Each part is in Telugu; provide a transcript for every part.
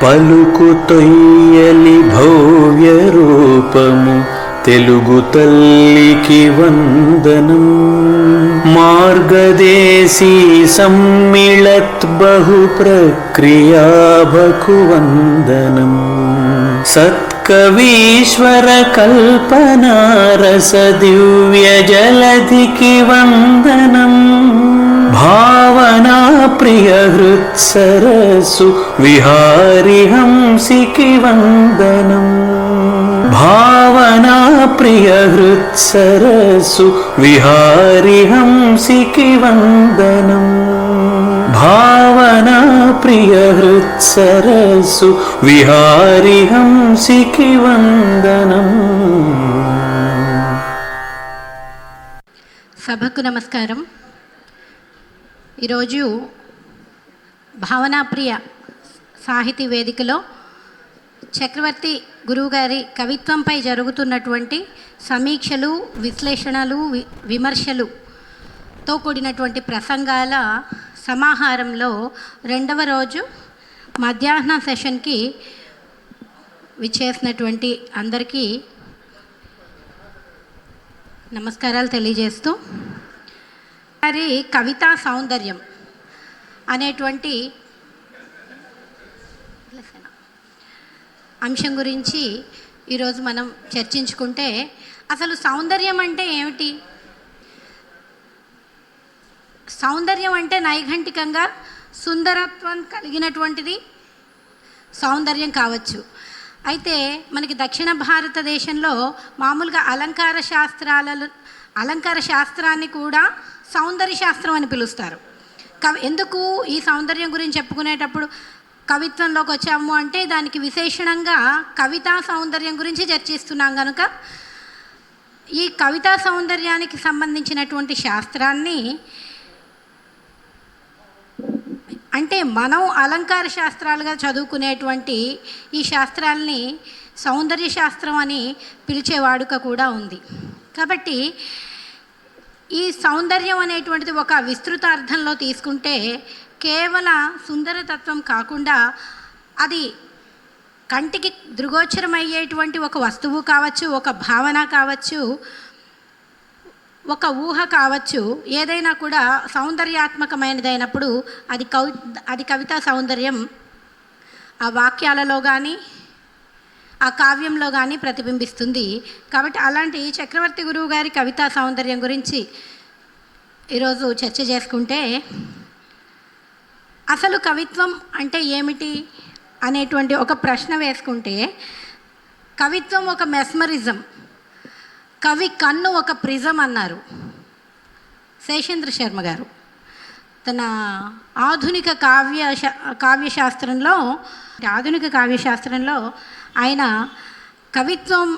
పలుకు తొయ్యలి భవ్య రూపము తెలుగు తల్లికి వందనం. మార్గదేశీ సమ్మిళత్ బహు ప్రక్రియాభకు వందనం. సత్కవీశ్వర కల్పనారస దివ్య జలధికి వందనం. భావనా ప్రియ హృత్సరసు విహారి హంసికి వందనం. భావనా ప్రియ హృత్సరసు విహారి హంసికి వందనం. భావనా ప్రియ హృత్సరసు విహారి హంసికి వందనం. సభకు నమస్కారం. ఈరోజు భావనాప్రియ సాహితీ వేదికలో చక్రవర్తి గురువుగారి కవిత్వంపై జరుగుతున్నటువంటి సమీక్షలు, విశ్లేషణలు, విమర్శలుతో కూడినటువంటి ప్రసంగాల సమాహారంలో రెండవ రోజు మధ్యాహ్న సెషన్కి విచ్చేసినటువంటి అందరికీ నమస్కారాలు తెలియజేస్తూ వారి కవితా సౌందర్యం అనేటువంటి అంశం గురించి ఈరోజు మనం చర్చించుకుంటే, అసలు సౌందర్యం అంటే ఏమిటి? సౌందర్యం అంటే నైఘంటికంగా సుందరత్వం కలిగినటువంటిది సౌందర్యం కావచ్చు. అయితే మనకి దక్షిణ భారతదేశంలో మామూలుగా అలంకార శాస్త్రాన్ని కూడా సౌందర్య శాస్త్రం అని పిలుస్తారు. ఎందుకు ఈ సౌందర్యం గురించి చెప్పుకునేటప్పుడు కవిత్వంలోకి వచ్చాము అంటే దానికి విశేషణంగా కవితా సౌందర్యం గురించి చర్చిస్తున్నాం కనుక ఈ కవితా సౌందర్యానికి సంబంధించినటువంటి శాస్త్రాన్ని, అంటే మనం అలంకార శాస్త్రాలుగా చదువుకునేటువంటి ఈ శాస్త్రాల్ని సౌందర్య శాస్త్రం అని పిలిచే వాడుక కూడా ఉంది. కాబట్టి ఈ సౌందర్యం అనేటువంటిది ఒక విస్తృత అర్థంలో తీసుకుంటే కేవల సుందరతత్వం కాకుండా అది కంటికి దృగోచరమయ్యేటువంటి ఒక వస్తువు కావచ్చు, ఒక భావన కావచ్చు, ఒక ఊహ కావచ్చు, ఏదైనా కూడా సౌందర్యాత్మకమైనదైనప్పుడు అది కవితా సౌందర్యం ఆ వాక్యాలలో కానీ ఆ కావ్యంలో కానీ ప్రతిబింబిస్తుంది. కాబట్టి అలాంటి చక్రవర్తి గురువు గారి కవితా సౌందర్యం గురించి ఈరోజు చర్చ చేసుకుంటే, అసలు కవిత్వం అంటే ఏమిటి అనేటువంటి ఒక ప్రశ్న వేసుకుంటే, కవిత్వం ఒక మెస్మరిజం, కవి కన్ను ఒక ప్రిజం అన్నారు శేషేంద్ర శర్మ గారు తన ఆధునిక కావ్యశాస్త్రంలో ఆయన కవిత్వం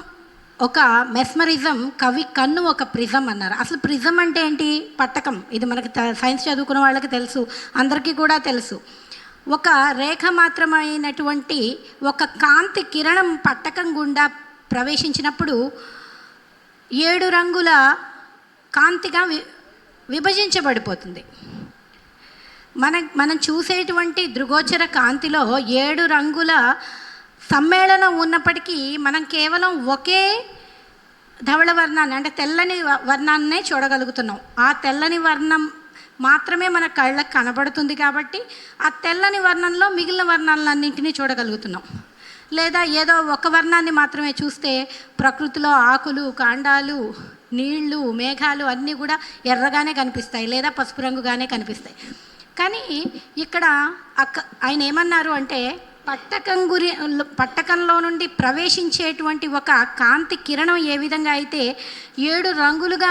ఒక మెస్మరిజం, కవి కన్ను ఒక ప్రిజం అన్నారు. అసలు ప్రిజం అంటే ఏంటి? పట్టకం. ఇది మనకి సైన్స్ చదువుకున్న వాళ్ళకి తెలుసు, అందరికీ కూడా తెలుసు. ఒక రేఖ మాత్రమైనటువంటి ఒక కాంతి కిరణం పట్టకం గుండా ప్రవేశించినప్పుడు 7 రంగుల కాంతిగా విభజించబడిపోతుంది. మనం చూసేటువంటి దృగోచర కాంతిలో 7 రంగుల సమ్మేళనం ఉన్నప్పటికీ మనం కేవలం ఒకే ధవళ వర్ణాన్ని, అంటే తెల్లని వర్ణాన్నే చూడగలుగుతున్నాం. ఆ తెల్లని వర్ణం మాత్రమే మన కళ్ళకు కనబడుతుంది కాబట్టి ఆ తెల్లని వర్ణంలో మిగిలిన వర్ణాలన్నింటినీ చూడగలుగుతున్నాం. లేదా ఏదో ఒక వర్ణాన్ని మాత్రమే చూస్తే ప్రకృతిలో ఆకులు, కాండాలు, నీళ్లు, మేఘాలు అన్నీ కూడా ఎర్రగానే కనిపిస్తాయి, లేదా పసుపు రంగుగానే కనిపిస్తాయి. కానీ ఇక్కడ ఆయన ఏమన్నారు అంటే, పట్టకంలో నుండి ప్రవేశించేటువంటి ఒక కాంతి కిరణం ఏ విధంగా అయితే 7 రంగులుగా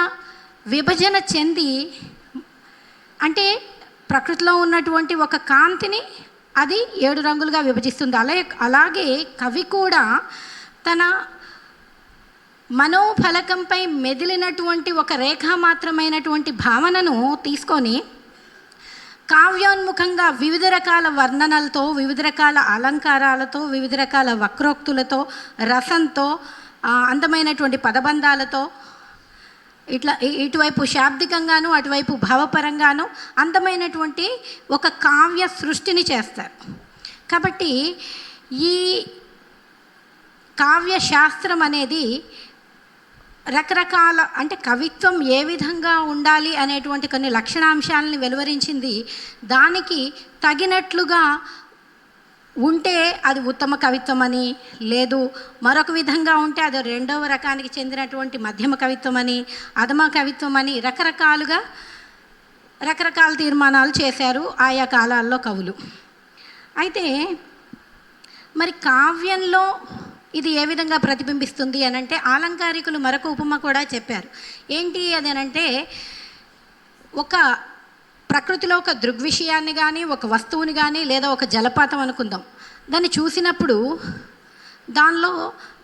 విభజన చెంది, అంటే ప్రకృతిలో ఉన్నటువంటి ఒక కాంతిని అది 7 రంగులుగా విభజిస్తుంది. అలాగే కవి కూడా తన మనోఫలకంపై మెదిలినటువంటి ఒక రేఖామాత్రమైనటువంటి భావనను తీసుకొని కావ్యోన్ముఖంగా వివిధ రకాల వర్ణనలతో, వివిధ రకాల అలంకారాలతో, వివిధ రకాల వక్రోక్తులతో, రసంతో, అందమైనటువంటి పదబంధాలతో, ఇటువైపు శాబ్దికంగాను అటువైపు భావపరంగాను అందమైనటువంటి ఒక కావ్య సృష్టిని చేస్తారు. కాబట్టి ఈ కావ్యశాస్త్రం అనేది రకరకాల అంటే కవిత్వం ఏ విధంగా ఉండాలి అనేటువంటి కొన్ని లక్షణాంశాలని వెలువరించింది. దానికి తగినట్లుగా ఉంటే అది ఉత్తమ కవిత్వం అని, లేదు మరొక విధంగా ఉంటే అది రెండవ రకానికి చెందినటువంటి మధ్యమ కవిత్వం అని, అధమ కవిత్వం అని రకరకాల తీర్మానాలు చేశారు ఆయా కాలాల్లో కవులు. అయితే మరి కావ్యంలో ఇది ఏ విధంగా ప్రతిబింబిస్తుంది అని అంటే ఆలంకారికులు మరొక ఉపమ కూడా చెప్పారు. ఏంటి అది అనంటే, ఒక ప్రకృతిలో ఒక దృగ్విషయాన్ని కానీ, ఒక వస్తువుని కానీ, లేదా ఒక జలపాతం అనుకుందాం, దాన్ని చూసినప్పుడు దానిలో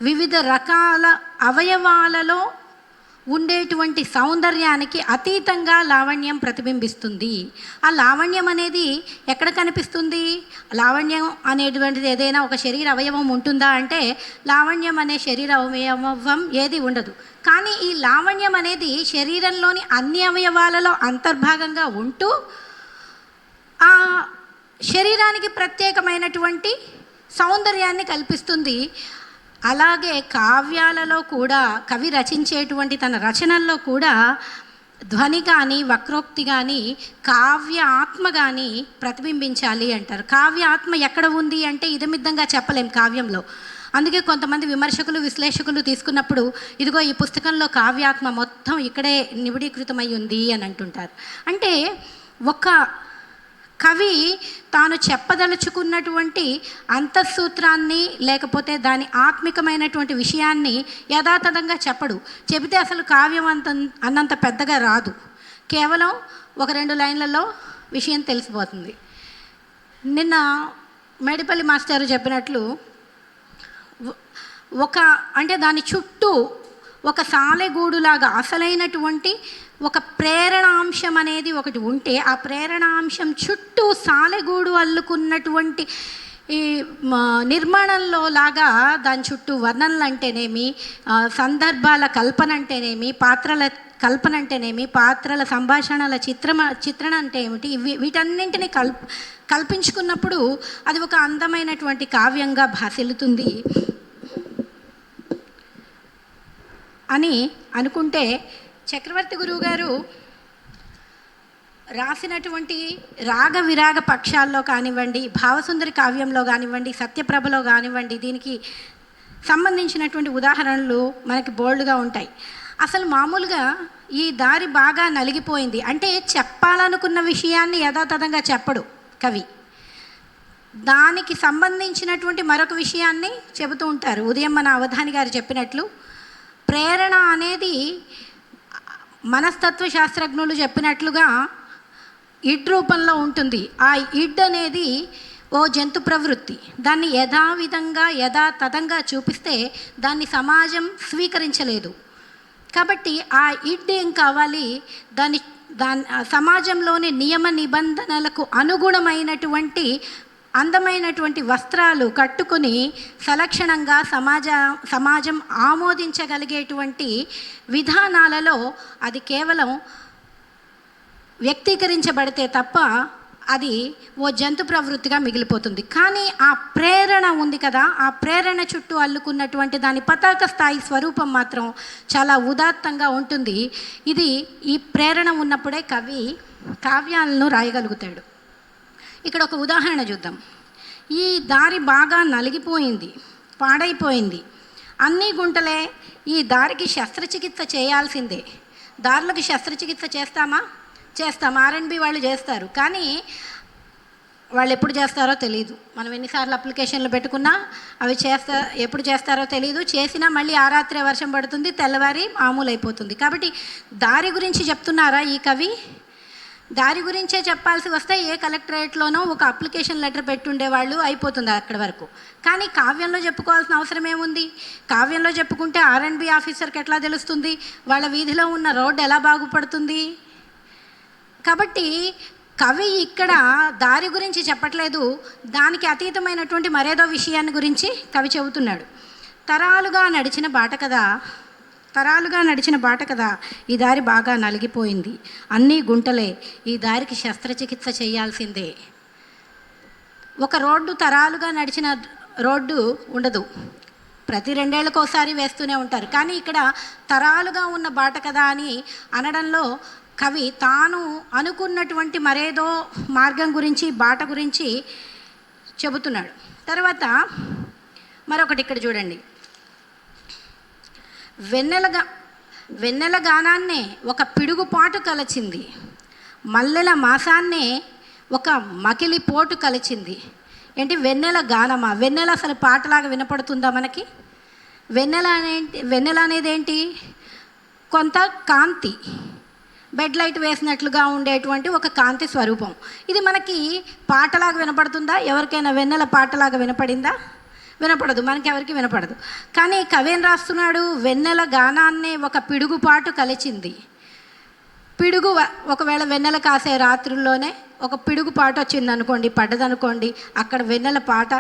వివిధ రకాల అవయవాలలో ఉండేటువంటి సౌందర్యానికి అతీతంగా లావణ్యం ప్రతిబింబిస్తుంది. ఆ లావణ్యం అనేది ఎక్కడ కనిపిస్తుంది? లావణ్యం అనేటువంటిది ఏదైనా ఒక శరీర అవయవం ఉంటుందా అంటే లావణ్యం అనే శరీర అవయవం ఏది ఉండదు. కానీ ఈ లావణ్యం అనేది శరీరంలోని అన్ని అవయవాలలో అంతర్భాగంగా ఉంటూ ఆ శరీరానికి ప్రత్యేకమైనటువంటి సౌందర్యాన్ని కల్పిస్తుంది. అలాగే కావ్యాలలో కూడా కవి రచించేటువంటి తన రచనల్లో కూడా ధ్వని కానీ, వక్రోక్తి కానీ, కావ్య ఆత్మ కానీ ప్రతిబింబించాలి అంటారు. కావ్య ఆత్మ ఎక్కడ ఉంది అంటే ఇదమిద్దంగా చెప్పలేం కావ్యంలో. అందుకే కొంతమంది విమర్శకులు, విశ్లేషకులు తీసుకున్నప్పుడు ఇదిగో ఈ పుస్తకంలో కావ్యాత్మ మొత్తం ఇక్కడే నిబిడీకృతమై ఉంది అని అంటుంటారు. అంటే ఒక కవి తాను చెప్పదలుచుకున్నటువంటి అంతఃసూత్రాన్ని లేకపోతే దాని ఆత్మికమైనటువంటి విషయాన్ని యథాతథంగా చెప్పడు. చెబితే అసలు కావ్యం అన్నంత పెద్దగా రాదు. కేవలం 1-2 లైన్లలో విషయం తెలిసిపోతుంది. నిన్న మేడిపల్లి మాస్టారు చెప్పినట్లు అంటే దాని చుట్టూ ఒక సాలెగూడులాగా అసలైనటువంటి ఒక ప్రేరణాంశం అనేది ఒకటి ఉంటే ఆ ప్రేరణాంశం చుట్టూ సాలెగూడు అల్లుకున్నటువంటి ఈ నిర్మాణంలో లాగా దాని చుట్టూ వర్ణనలు అంటేనేమి, సందర్భాల కల్పన అంటేనేమి, పాత్రల కల్పన అంటేనేమి, పాత్రల సంభాషణల చిత్రణ అంటే ఏమిటి, వీటన్నింటినీ కల్పించుకున్నప్పుడు అది ఒక అందమైనటువంటి కావ్యంగా భాసిల్లుతుంది అని అనుకుంటే చక్రవర్తి గురువు గారు రాసినటువంటి రాగ విరాగ పక్షాల్లో కానివ్వండి, భావసుందరి కావ్యంలో కానివ్వండి, సత్యప్రభలో కానివ్వండి, దీనికి సంబంధించినటువంటి ఉదాహరణలు మనకి బోల్డ్గా ఉంటాయి. అసలు మామూలుగా ఈ దారి బాగా నలిగిపోయింది అంటే చెప్పాలనుకున్న విషయాన్ని యథాతథంగా చెప్పడు కవి. దానికి సంబంధించినటువంటి మరొక విషయాన్ని చెబుతూ ఉంటారు. ఉదయం మన అవధాని గారు చెప్పినట్లు ప్రేరణ అనేది మనస్తత్వ శాస్త్రజ్ఞులు చెప్పినట్లుగా ఇడ్ రూపంలో ఉంటుంది. ఆ ఇడ్ అనేది ఓ జంతు ప్రవృత్తి. దాన్ని యథావిధంగా యథాతథంగా చూపిస్తే దాన్ని సమాజం స్వీకరించలేదు. కాబట్టి ఆ ఇడ్ ఏం కావాలి, దాని సమాజంలోని నియమ నిబంధనలకు అనుగుణమైనటువంటి అందమైనటువంటి వస్త్రాలు కట్టుకుని సలక్షణంగా సమాజం ఆమోదించగలిగేటువంటి విధానాలలో అది కేవలం వ్యక్తీకరించబడితే తప్ప అది ఓ జంతు ప్రవృత్తిగా మిగిలిపోతుంది. కానీ ఆ ప్రేరణ ఉంది కదా, ఆ ప్రేరణ చుట్టూ అల్లుకున్నటువంటి దాని పతాక స్థాయి స్వరూపం మాత్రం చాలా ఉదాత్తంగా ఉంటుంది. ఈ ప్రేరణ ఉన్నప్పుడే కవి కావ్యాలను రాయగలుగుతాడు. ఇక్కడ ఒక ఉదాహరణ చూద్దాం. ఈ దారి బాగా నలిగిపోయింది, పాడైపోయింది, అన్నీ గుంటలే, ఈ దారికి శస్త్రచికిత్స చేయాల్సిందే. దారులకు శస్త్రచికిత్స చేస్తాం. R&B వాళ్ళు చేస్తారు, కానీ వాళ్ళు ఎప్పుడు చేస్తారో తెలియదు. మనం ఎన్నిసార్లు అప్లికేషన్లు పెట్టుకున్నా అవి ఎప్పుడు చేస్తారో తెలియదు. చేసినా మళ్ళీ ఆ రాత్రే వర్షం పడుతుంది, తెల్లవారి మామూలు అయిపోతుంది. కాబట్టి దారి గురించి చెప్తున్నారా ఈ కవి? దారి గురించే చెప్పాల్సి వస్తే ఏ కలెక్టరేట్లోనో ఒక అప్లికేషన్ లెటర్ పెట్టుండేవాళ్ళు, అయిపోతుంది అక్కడి వరకు. కానీ కావ్యంలో చెప్పుకోవాల్సిన అవసరం ఏముంది? కావ్యంలో చెప్పుకుంటే R&B ఆఫీసర్కి ఎట్లా తెలుస్తుంది వాళ్ళ వీధిలో ఉన్న రోడ్డు ఎలా బాగుపడుతుంది? కాబట్టి కవి ఇక్కడ దారి గురించి చెప్పట్లేదు, దానికి అతీతమైనటువంటి మరేదో విషయాన్ని గురించి కవి చెబుతున్నాడు. తరాలుగా నడిచిన బాట కదా, ఈ దారి బాగా నలిగిపోయింది, అన్నీ గుంటలే, ఈ దారికి శస్త్రచికిత్స చేయాల్సిందే. ఒక రోడ్డు తరాలుగా నడిచిన రోడ్డు ఉండదు, ప్రతి 2 ఏళ్ళకోసారి వేస్తూనే ఉంటారు. కానీ ఇక్కడ తరాలుగా ఉన్న బాట కదా అని అనడంలో కవి తాను అనుకున్నటువంటి మరేదో మార్గం గురించి, బాట గురించి చెబుతున్నాడు. తర్వాత మరొకటి ఇక్కడ చూడండి, వెన్నెల గానాన్నే ఒక పిడుగుపాటు కలచింది, మల్లెల మాసాన్నే ఒక మకిలి పోటు కలిచింది. ఏంటి వెన్నెల గానమా? వెన్నెల అసలు పాటలాగా వినపడుతుందా మనకి? వెన్నెల అనేది ఏంటి? కొంత కాంతి, బెడ్ లైట్ వేసినట్లుగా ఉండేటువంటి ఒక కాంతి స్వరూపం. ఇది మనకి పాటలాగా వినపడుతుందా? ఎవరికైనా వెన్నెల పాటలాగా వినపడిందా? వినపడదు, మనకి ఎవరికి వినపడదు. కానీ కవేం రాస్తున్నాడు? వెన్నెల గానాన్నే ఒక పిడుగుపాటు కలిచింది. పిడుగు ఒకవేళ వెన్నెల కాసే రాత్రుల్లోనే ఒక పిడుగుపాటు వచ్చింది అనుకోండి, పడ్డదనుకోండి, అక్కడ వెన్నెల పాట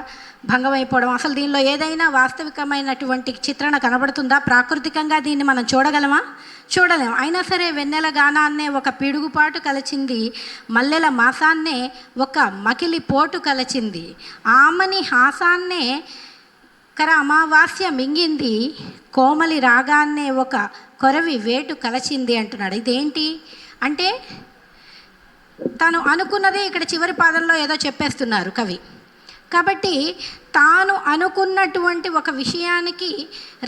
భంగమైపోవడం. అసలు దీనిలో ఏదైనా వాస్తవికమైనటువంటి చిత్రణ కనబడుతుందా? ప్రాకృతికంగా దీన్ని మనం చూడగలమా? చూడలేము. అయినా సరే వెన్నెల గానాన్నే ఒక పిడుగుపాటు కలిచింది, మల్లెల మాసాన్నే ఒక మకిలి పోటు కలిచింది, ఆమని హాసాన్నే కర అమావాస్య మింగింది, కోమలి రాగాన్నే ఒక కొరవి వేటు కలచింది అంటున్నాడు. ఇదేంటి అంటే తాను అనుకున్నదే ఇక్కడ చివరి పాదంలో ఏదో చెప్పేస్తున్నారు కవి. కాబట్టి తాను అనుకున్నటువంటి ఒక విషయానికి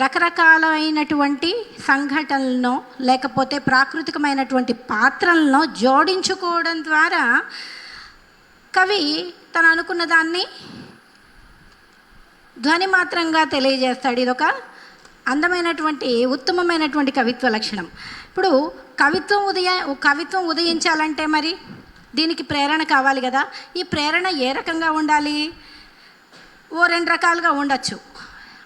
రకరకాలైనటువంటి సంఘటనలను లేకపోతే ప్రాకృతికమైనటువంటి పాత్రలను జోడించుకోవడం ద్వారా కవి తను అనుకున్న దాన్ని ధ్వని మాత్రంగా తెలియజేస్తాడు. ఇదొక అందమైనటువంటి ఉత్తమమైనటువంటి కవిత్వ లక్షణం. ఇప్పుడు కవిత్వం ఉదయించాలంటే మరి దీనికి ప్రేరణ కావాలి కదా. ఈ ప్రేరణ ఏ రకంగా ఉండాలి? ఓ 2 రకాలుగా ఉండొచ్చు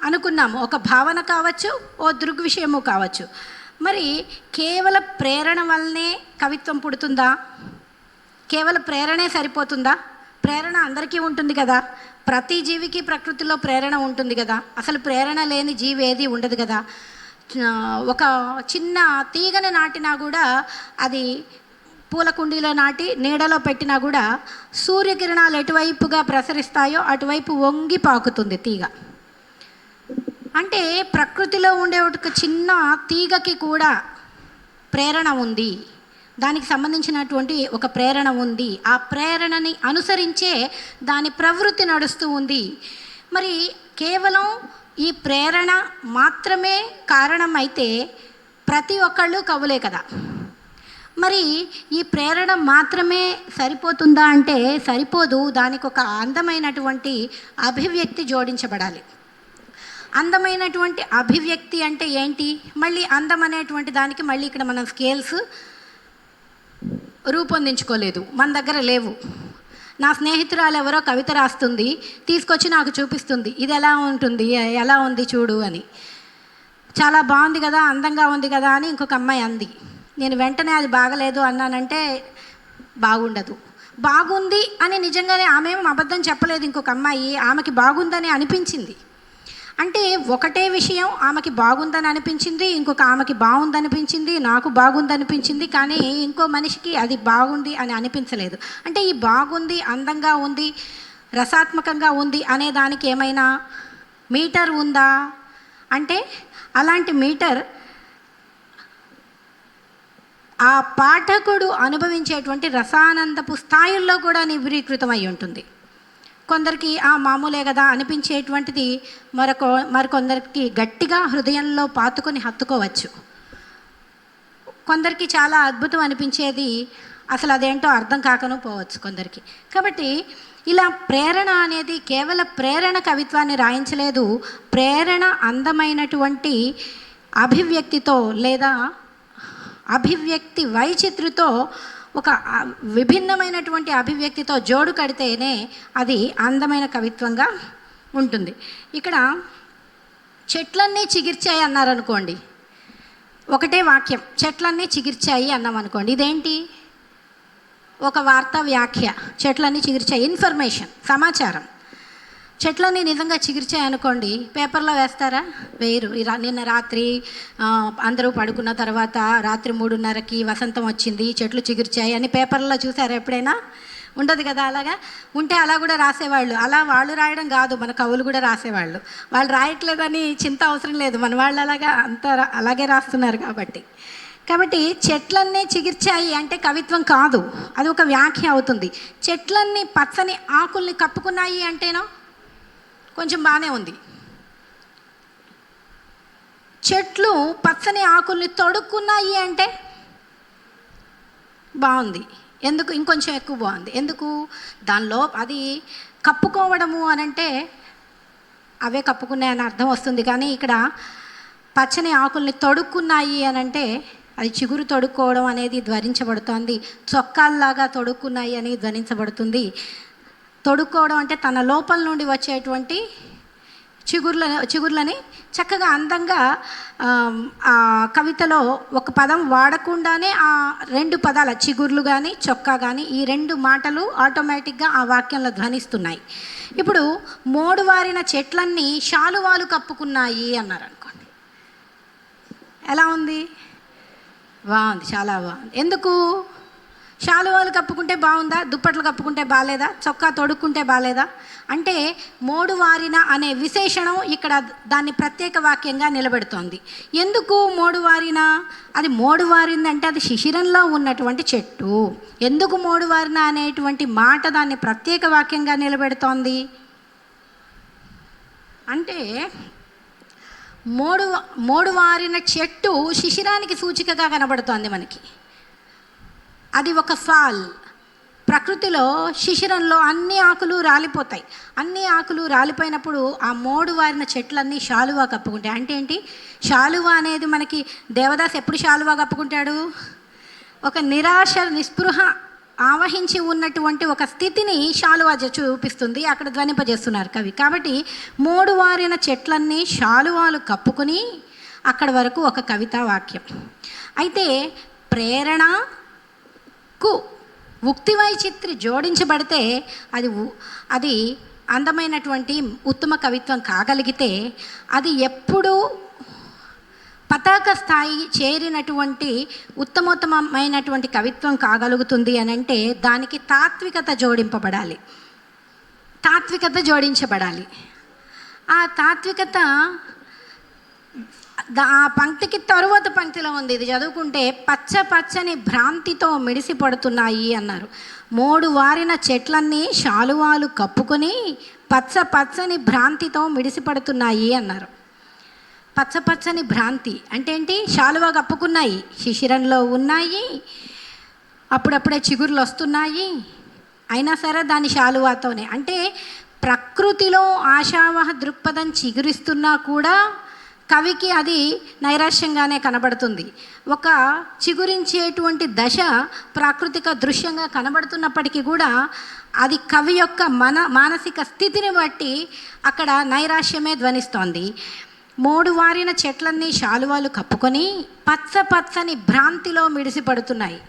అనుకున్నాము. ఒక భావన కావచ్చు, ఓ దృగ్విషయము కావచ్చు. మరి కేవల ప్రేరణ వల్లనే కవిత్వం పుడుతుందా? కేవల ప్రేరణే సరిపోతుందా? ప్రేరణ అందరికీ ఉంటుంది కదా. ప్రతి జీవికి ప్రకృతిలో ప్రేరణ ఉంటుంది కదా. అసలు ప్రేరణ లేని జీవి ఏది ఉండదు కదా. ఒక చిన్న తీగని నాటినా కూడా, అది పూల కుండీలో నాటి నీడలో పెట్టినా కూడా సూర్యకిరణాలు ఎటువైపుగా ప్రసరిస్తాయో అటువైపు వంగి పాకుతుంది తీగ. అంటే ప్రకృతిలో ఉండే ఒక చిన్న తీగకి కూడా ప్రేరణ ఉంది, దానికి సంబంధించినటువంటి ఒక ప్రేరణ ఉంది. ఆ ప్రేరణని అనుసరించే దాని ప్రవృత్తి నడుస్తూ ఉంది. మరి కేవలం ఈ ప్రేరణ మాత్రమే కారణం అయితే ప్రతి ఒక్కళ్ళు కవులే కదా. మరి ఈ ప్రేరణ మాత్రమే సరిపోతుందా అంటే సరిపోదు. దానికి ఒక అందమైనటువంటి అభివ్యక్తి జోడించబడాలి. అందమైనటువంటి అభివ్యక్తి అంటే ఏంటి? మళ్ళీ అందం అనేటువంటి దానికి మళ్ళీ ఇక్కడ మనం స్కేల్స్ రూపొందించుకోలేదు, మన దగ్గర లేవు. నా స్నేహితురాలు ఎవరో కవిత రాస్తుంది, తీసుకొచ్చి నాకు చూపిస్తుంది, ఇది ఎలా ఉంటుంది, ఎలా ఉంది చూడు అని. చాలా బాగుంది కదా, అందంగా ఉంది కదా అని ఇంకొక అమ్మాయి అంది. నేను వెంటనే అది బాగలేదు అన్నానంటే బాగుండదు. బాగుంది అని నిజంగానే ఆమె అబద్ధం చెప్పలేదు. ఇంకొక అమ్మాయి ఆమెకి బాగుందని అనిపించింది. అంటే ఒకటే విషయం ఆమెకి బాగుందని అనిపించింది, ఇంకొక ఆమెకి బాగుందనిపించింది, నాకు బాగుందనిపించింది, కానీ ఇంకో మనిషికి అది బాగుంది అని అనిపించలేదు. అంటే ఈ బాగుంది, అందంగా ఉంది, రసాత్మకంగా ఉంది అనే దానికి ఏమైనా మీటర్ ఉందా అంటే అలాంటి మీటర్ ఆ పాఠకుడు అనుభవించేటువంటి రసానందపు స్థాయిల్లో కూడా నిబిడీకృతమై ఉంటుంది. కొందరికి ఆ మామూలే కదా అనిపించేటువంటిది మరికొందరికి గట్టిగా హృదయంలో పాతుకొని హత్తుకోవచ్చు. కొందరికి చాలా అద్భుతం అనిపించేది అసలు అదేంటో అర్థం కాకనూ పోవచ్చు కొందరికి. కాబట్టి ఇలా ప్రేరణ అనేది కేవల ప్రేరణ కవిత్వాన్ని రాయించలేదు. ప్రేరణ అందమైనటువంటి అభివ్యక్తితో లేదా అభివ్యక్తి వైచిత్రితో ఒక విభిన్నమైనటువంటి అభివ్యక్తితో జోడు కడితేనే అది అందమైన కవిత్వంగా ఉంటుంది. ఇక్కడ చెట్లన్నీ చిగిర్చాయి అన్నారనుకోండి, ఒకటే వాక్యం చెట్లన్నీ చిగిర్చాయి అన్నాం అనుకోండి, ఇదేంటి? ఒక వార్తా వ్యాఖ్య. చెట్లన్నీ చిగిర్చాయి, ఇన్ఫర్మేషన్, సమాచారం. చెట్లన్నీ నిజంగా చిగిర్చాయి అనుకోండి, పేపర్లో వేస్తారా? వేయరు. నిన్న రాత్రి అందరూ పడుకున్న తర్వాత రాత్రి 3:30కి వసంతం వచ్చింది, చెట్లు చిగిర్చాయి అని పేపర్లో చూసారా ఎప్పుడైనా? ఉండదు కదా. అలాగా ఉంటే అలా కూడా రాసేవాళ్ళు. అలా వాళ్ళు రాయడం కాదు, మన కవులు కూడా రాసేవాళ్ళు. వాళ్ళు రాయట్లేదని చింత అవసరం లేదు, మన వాళ్ళు అలాగా అలాగే రాస్తున్నారు కాబట్టి చెట్లన్నీ చిగిర్చాయి అంటే కవిత్వం కాదు, అది ఒక వ్యాఖ్య అవుతుంది. చెట్లన్నీ పచ్చని ఆకుల్ని కప్పుకున్నాయి అంటేనో కొంచెం బాగానే ఉంది. చెట్లు పచ్చని ఆకుల్ని తొడుక్కున్నాయి అంటే బాగుంది. ఎందుకు? ఇంకొంచెం ఎక్కువ బాగుంది. ఎందుకు? దానిలో అది కప్పుకోవడము అనంటే అవే కప్పుకున్నాయని అర్థం వస్తుంది. కానీ ఇక్కడ పచ్చని ఆకుల్ని తొడుక్కున్నాయి అనంటే అది చిగురు తొడుక్కోవడం అనేది ధ్వనించబడుతోంది. చొక్కాల్లాగా తొడుక్కున్నాయి అని ధ్వనించబడుతుంది. తొడుక్కోవడం అంటే తన లోపల నుండి వచ్చేటువంటి చిగుర్లని చక్కగా అందంగా ఆ కవితలో ఒక పదం వాడకుండానే ఆ రెండు పదాల చిగుర్లు కానీ చొక్కా కానీ ఈ రెండు మాటలు ఆటోమేటిక్గా ఆ వాక్యంలో ధ్వనిస్తున్నాయి. ఇప్పుడు మోడువారిన చెట్లన్నీ శాలువాలు కప్పుకున్నాయి అన్నారు అనుకోండి, ఎలా ఉంది? బాగుంది, చాలా బాగుంది. ఎందుకు? శాలువాలు కప్పుకుంటే బాగుందా? దుప్పట్లు కప్పుకుంటే బాగాలేదా? చొక్కా తొడుక్కుంటే బాగాలేదా? అంటే మోడువారిన అనే విశేషణం ఇక్కడ దాన్ని ప్రత్యేక వాక్యంగా నిలబెడుతోంది. ఎందుకు మోడువారిన? అది మోడువారిందంటే అది శిశిరంలో ఉన్నటువంటి చెట్టు. ఎందుకు మోడువారిన అనేటువంటి మాట దాన్ని ప్రత్యేక వాక్యంగా నిలబెడుతోంది అంటే మోడువారిన చెట్టు శిశిరానికి సూచికగా కనబడుతోంది మనకి. అది ఒక ఫాల్. ప్రకృతిలో శిశిరంలో అన్ని ఆకులు రాలిపోతాయి. అన్ని ఆకులు రాలిపోయినప్పుడు ఆ మోడువారిన చెట్లన్నీ శాలువా కప్పుకుంటాయి. అంటే ఏంటి? శాలువా అనేది మనకి దేవదాస్ ఎప్పుడు శాలువా కప్పుకుంటాడు? ఒక నిరాశ నిస్పృహ ఆవహించి ఉన్నటువంటి ఒక స్థితిని శాలువా చూపిస్తుంది, అక్కడ ధ్వనింపజేస్తున్నారు కవి. కాబట్టి మోడువారిన చెట్లన్నీ శాలువాలు కప్పుకొని అక్కడ వరకు ఒక కవితా వాక్యం. అయితే ప్రేరణకు ఉక్తి వైచిత్రి జోడించబడితే అది అందమైనటువంటి ఉత్తమ కవిత్వం కాగలిగితే అది ఎప్పుడూ పతాక స్థాయి చేరినటువంటి ఉత్తమోత్తమైనటువంటి కవిత్వం కాగలుగుతుంది అని అంటే దానికి తాత్వికత జోడించబడాలి. ఆ తాత్వికత ఆ పంక్తికి తరువాత పంక్తిలో ఉంది. ఇది చదువుకుంటే పచ్చని భ్రాంతితో మిడిసిపడుతున్నాయి అన్నారు. మోడువారిన చెట్లన్నీ శాలువాలు కప్పుకొని పచ్చని భ్రాంతితో మిడిసిపడుతున్నాయి అన్నారు. పచ్చని భ్రాంతి అంటే ఏంటి? శాలువా కప్పుకున్నాయి, శిశిరంలో ఉన్నాయి, అప్పుడప్పుడే చిగుర్లు వస్తున్నాయి, అయినా సరే దాని శాలువాతోనే. అంటే ప్రకృతిలో ఆశావహ దృక్పథం చిగురిస్తున్నా కూడా కవికి అది నైరాశ్యంగానే కనబడుతుంది. ఒక చిగురించేటువంటి దశ ప్రాకృతిక దృశ్యంగా కనబడుతున్నప్పటికీ కూడా అది కవి యొక్క మానసిక స్థితిని బట్టి అక్కడ నైరాశ్యమే ధ్వనిస్తోంది. మోడువారిన చెట్లన్నీ శాలువాలు కప్పుకొని పచ్చని భ్రాంతిలో మిడిసిపడుతున్నాయి.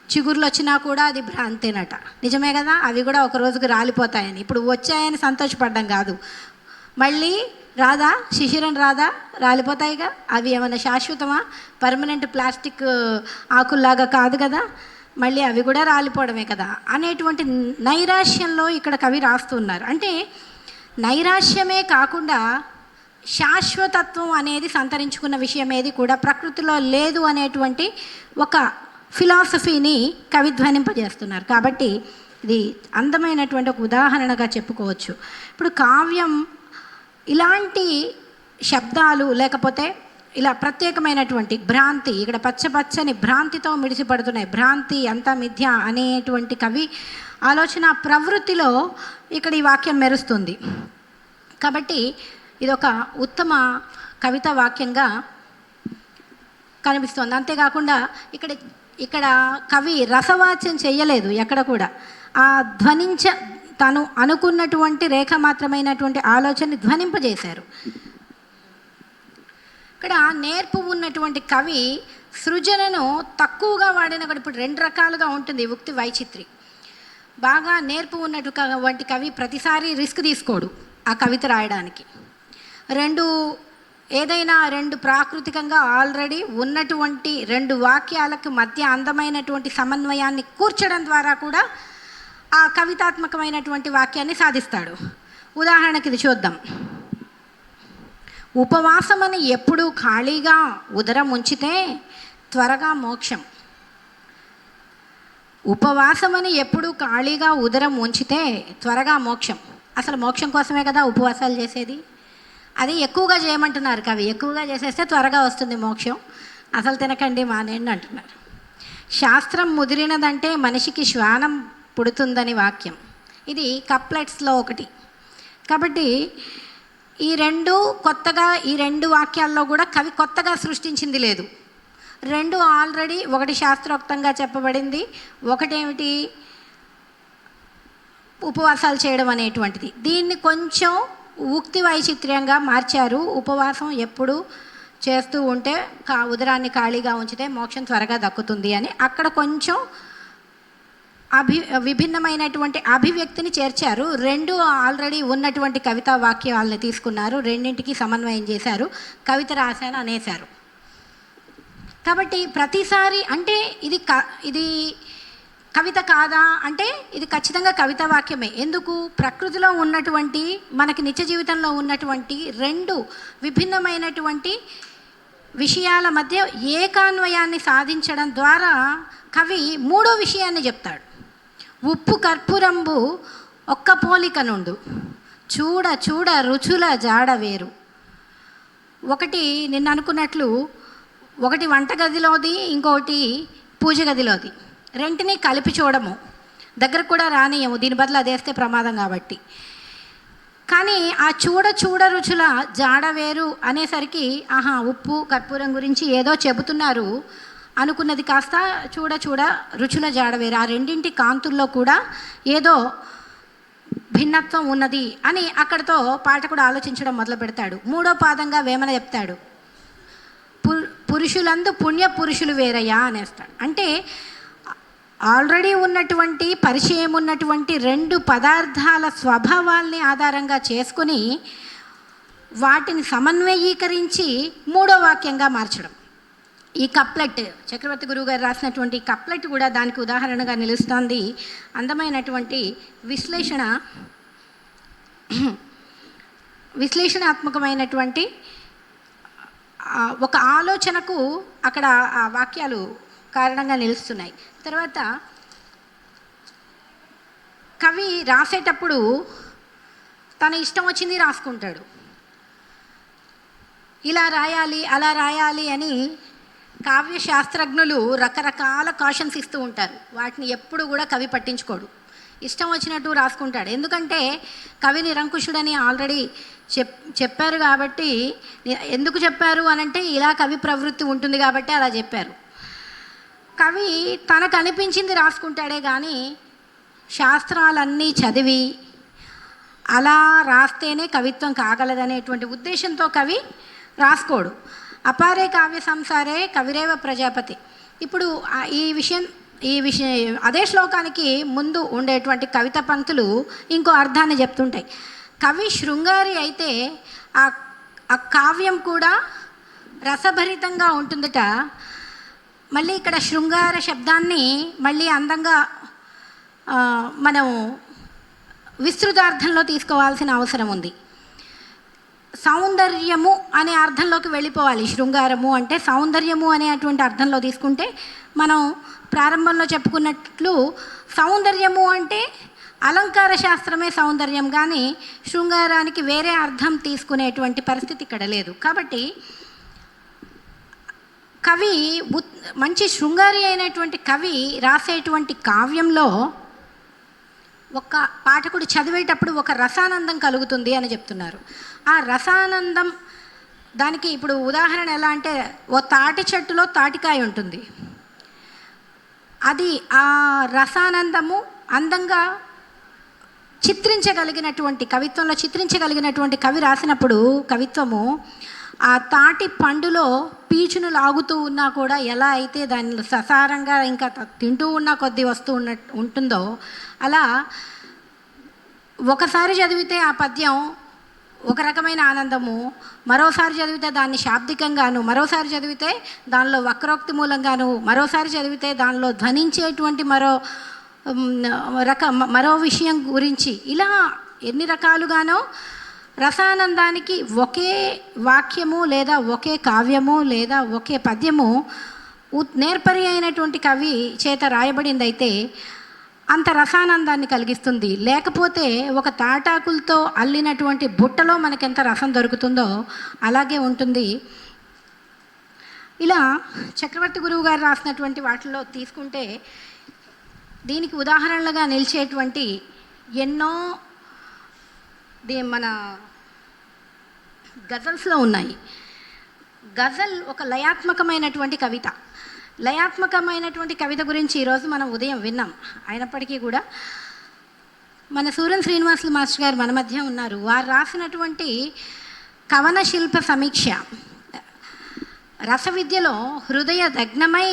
చిగుర్లు వచ్చినా కూడా అది భ్రాంతేనట. నిజమే కదా? అవి కూడా ఒక రోజుకు రాలిపోతాయని, ఇప్పుడు వచ్చాయని సంతోషపడ్డం కాదు, మళ్ళీ రాదా? శిశిరం రాదా? రాలిపోతాయిగా. అవి ఏమైనా శాశ్వతమా? పర్మనెంట్ ప్లాస్టిక్ ఆకుల్లాగా కాదు కదా, మళ్ళీ అవి కూడా రాలిపోవడమే కదా అనేటువంటి నైరాశ్యంలో ఇక్కడ కవి రాస్తున్నారు. అంటే నైరాశ్యమే కాకుండా శాశ్వతత్వం అనేది సంతరించుకున్న విషయం ఏది కూడా ప్రకృతిలో లేదు అనేటువంటి ఒక ఫిలాసఫీని కవి ధ్వనింపజేస్తున్నారు. కాబట్టి ఇది అందమైనటువంటి ఒక ఉదాహరణగా చెప్పుకోవచ్చు. ఇప్పుడు కావ్యం ఇలాంటి శబ్దాలు లేకపోతే ఇలా ప్రత్యేకమైనటువంటి భ్రాంతి, ఇక్కడ పచ్చని భ్రాంతితో మిడిసిపడుతున్నాయి, భ్రాంతి అంతా మిథ్య అనేటువంటి కవి ఆలోచన ప్రవృత్తిలో ఇక్కడ ఈ వాక్యం మెరుస్తుంది. కాబట్టి ఇదొక ఉత్తమ కవితా వాక్యంగా కనిపిస్తుంది. అంతేకాకుండా ఇక్కడ కవి రసవాచ్యం చెయ్యలేదు ఎక్కడ కూడా. ఆ తను అనుకున్నటువంటి రేఖ మాత్రమైనటువంటి ఆలోచనని ధ్వనింపజేశారు. ఇక్కడ నేర్పు ఉన్నటువంటి కవి సృజనను తక్కువగా వాడిన ఇప్పుడు రెండు రకాలుగా ఉంటుంది ఉక్తి వైచిత్రి. బాగా నేర్పు ఉన్నటువంటి కవి ప్రతిసారి రిస్క్ తీసుకోడు ఆ కవిత రాయడానికి. ఏదైనా రెండు ప్రాకృతికంగా ఆల్రెడీ ఉన్నటువంటి రెండు వాక్యాలకు మధ్య అందమైనటువంటి సమన్వయాన్ని కూర్చడం ద్వారా కూడా ఆ కవితాత్మకమైనటువంటి వాక్యాన్ని సాధిస్తాడు. ఉదాహరణకి ఇది చూద్దాం. ఉపవాసమని ఎప్పుడూ ఖాళీగా ఉదరం ఉంచితే త్వరగా మోక్షం. ఉపవాసమని ఎప్పుడూ ఖాళీగా ఉదరం ఉంచితే త్వరగా మోక్షం. అసలు మోక్షం కోసమే కదా ఉపవాసాలు చేసేది. అది ఎక్కువగా చేయమంటున్నారు కవి. ఎక్కువగా చేసేస్తే త్వరగా వస్తుంది మోక్షం, అసలు తినకండి మానేయండి అంటున్నారు. శాస్త్రం ముదిరినదంటే మనిషికి శ్వానం పుడుతుందని వాక్యం. ఇది కప్లెట్స్లో ఒకటి. కాబట్టి ఈ రెండు వాక్యాల్లో కూడా కవి కొత్తగా సృష్టించింది లేదు. రెండు ఆల్రెడీ, ఒకటి శాస్త్రోక్తంగా చెప్పబడింది, ఒకటేమిటి ఉపవాసాలు చేయడం అనేటువంటిది. దీన్ని కొంచెం ఉక్తి వైచిత్ర్యంగా మార్చారు. ఉపవాసం ఎప్పుడు చేస్తూ ఉంటే ఉదరాన్ని ఖాళీగా ఉంచితే మోక్షం త్వరగా దక్కుతుంది అని అక్కడ కొంచెం విభిన్నమైనటువంటి అభివ్యక్తిని చేర్చారు. రెండు ఆల్రెడీ ఉన్నటువంటి కవితా వాక్యాలని తీసుకున్నారు, రెండింటికి సమన్వయం చేశారు, కవిత రాశాను అనేశారు. కాబట్టి ప్రతిసారి అంటే ఇది కవిత కాదా అంటే ఇది ఖచ్చితంగా కవితా వాక్యమే. ఎందుకు? ప్రకృతిలో ఉన్నటువంటి, మనకి నిత్య జీవితంలో ఉన్నటువంటి రెండు విభిన్నమైనటువంటి విషయాల మధ్య ఏకాన్వయాన్ని సాధించడం ద్వారా కవి మూడో విషయాన్ని చెప్తాడు. ఉప్పు కర్పూరంబు ఒక్క పోలిక నుండు, చూడ చూడ రుచుల జాడ వేరు. ఒకటి నిన్న అనుకున్నట్లు, ఒకటి వంటగదిలోది, ఇంకొకటి పూజ గదిలోది. రెంటిని కలిపి చూడము, దగ్గర కూడా రానియము, దీని బదులు అదేస్తే ప్రమాదం కాబట్టి. కానీ ఆ చూడ చూడ రుచుల జాడ వేరు అనేసరికి ఉప్పు కర్పూరం గురించి ఏదో చెబుతున్నారు అనుకున్నది కాస్త చూడ చూడ రుచుల జాడ వేరు, ఆ రెండింటి కాంతుల్లో కూడా ఏదో భిన్నత్వం ఉన్నది అని అక్కడితో పాఠకుడు ఆలోచించడం మొదలు పెడతాడు. మూడో పాదంగా వేమన చెప్తాడు, పురుషులందు పుణ్య పురుషులు వేరయ్యా అనేస్తాడు. అంటే ఆల్రెడీ ఉన్నటువంటి పరిచయం ఉన్నటువంటి రెండు పదార్థాల స్వభావాల్ని ఆధారంగా చేసుకుని వాటిని సమన్వయీకరించి మూడో వాక్యంగా మార్చడం. ఈ కప్లెట్, చక్రవర్తి గురువు గారు రాసినటువంటి కప్లెట్ కూడా దానికి ఉదాహరణగా నిలుస్తోంది. అందమైనటువంటి విశ్లేషణాత్మకమైనటువంటి ఒక ఆలోచనకు అక్కడ ఆ వాక్యాలు కారణంగా నిలుస్తున్నాయి. తర్వాత కవి రాసేటప్పుడు తన ఇష్టం వచ్చింది రాసుకుంటాడు. ఇలా రాయాలి అలా రాయాలి అని కావ్య శాస్త్రజ్ఞులు రకరకాల కాషన్స్ ఇస్తూ ఉంటారు. వాటిని ఎప్పుడు కూడా కవి పట్టించుకోడు, ఇష్టం వచ్చినట్టు రాసుకుంటాడు. ఎందుకంటే కవి నిరంకుశుడని ఆల్రెడీ చెప్పారు కాబట్టి. ఎందుకు చెప్పారు అనంటే ఇలా కవి ప్రవృత్తి ఉంటుంది కాబట్టి అలా చెప్పారు. కవి తనకు అనిపించింది రాసుకుంటాడే కానీ శాస్త్రాలన్నీ చదివి అలా రాస్తేనే కవిత్వం కాగలదనేటువంటి ఉద్దేశంతో కవి రాసుకోడు. అపారే కావ్య సంసారే కవిరేవ ప్రజాపతి. ఇప్పుడు ఈ విషయం అదే శ్లోకానికి ముందు ఉండేటువంటి కవిత పంక్తులు ఇంకో అర్థాన్ని చెప్తుంటాయి. కవి శృంగారి అయితే ఆ కావ్యం కూడా రసభరితంగా ఉంటుందట. మళ్ళీ ఇక్కడ శృంగార శబ్దాన్ని మళ్ళీ అందంగా మనం విస్తృతార్థంలో తీసుకోవాల్సిన అవసరం ఉంది. సౌందర్యము అనే అర్థంలోకి వెళ్ళిపోవాలి. శృంగారము అంటే సౌందర్యము అనేటువంటి అర్థంలో తీసుకుంటే మనం ప్రారంభంలో చెప్పుకున్నట్లు సౌందర్యము అంటే అలంకార శాస్త్రమే సౌందర్యం, కానీ శృంగారానికి వేరే అర్థం తీసుకునేటువంటి పరిస్థితి ఇక్కడ లేదు. కాబట్టి కవి మంచి శృంగారి అయినటువంటి కవి రాసేటువంటి కావ్యంలో ఒక పాఠకుడు చదివేటప్పుడు ఒక రసానందం కలుగుతుంది అని చెప్తున్నారు. ఆ రసానందం దానికి ఇప్పుడు ఉదాహరణ ఎలా అంటే, ఓ తాటి చెట్టులో తాటికాయ ఉంటుంది. అది ఆ రసానందము అందంగా చిత్రించగలిగినటువంటి కవిత్వంలో చిత్రించగలిగినటువంటి కవి రాసినప్పుడు కవిత్వము ఆ తాటి పండులో పీచును లాగుతూ ఉన్నా కూడా ఎలా అయితే దాన్ని ససారంగా ఇంకా తింటూ ఉన్న కొద్దీ వస్తూ ఉంటుందో అలా ఒకసారి చదివితే ఆ పద్యం ఒక రకమైన ఆనందము, మరోసారి చదివితే దాన్ని శాబ్దికంగాను, మరోసారి చదివితే దానిలో వక్రోక్తి మూలంగాను, మరోసారి చదివితే దానిలో ధ్వనించేటువంటి మరో మరో విషయం గురించి, ఇలా ఎన్ని రకాలుగానో రసానందానికి ఒకే వాక్యము లేదా ఒకే కావ్యము లేదా ఒకే పద్యము నేర్పరి అయినటువంటి కవి చేత రాయబడిందైతే అంత రసానందాన్ని కలిగిస్తుంది. లేకపోతే ఒక తాటాకులతో అల్లినటువంటి బుట్టలో మనకెంత రసం దొరుకుతుందో అలాగే ఉంటుంది. ఇలా చక్రవర్తి గురువు గారు రాసినటువంటి వాటిల్లో తీసుకుంటే దీనికి ఉదాహరణలుగా నిలిచేటువంటి ఎన్నో మన గజల్స్లో ఉన్నాయి. గజల్ ఒక లయాత్మకమైనటువంటి కవిత. లయాత్మకమైనటువంటి కవిత గురించి ఈరోజు మనం ఉదయం విన్నాం. అయినప్పటికీ కూడా మన సూరన్ శ్రీనివాసులు మాస్టర్ గారు మన మధ్య ఉన్నారు. వారు రాసినటువంటి కవన శిల్ప సమీక్ష రసవిద్యలో హృదయ దగ్నమై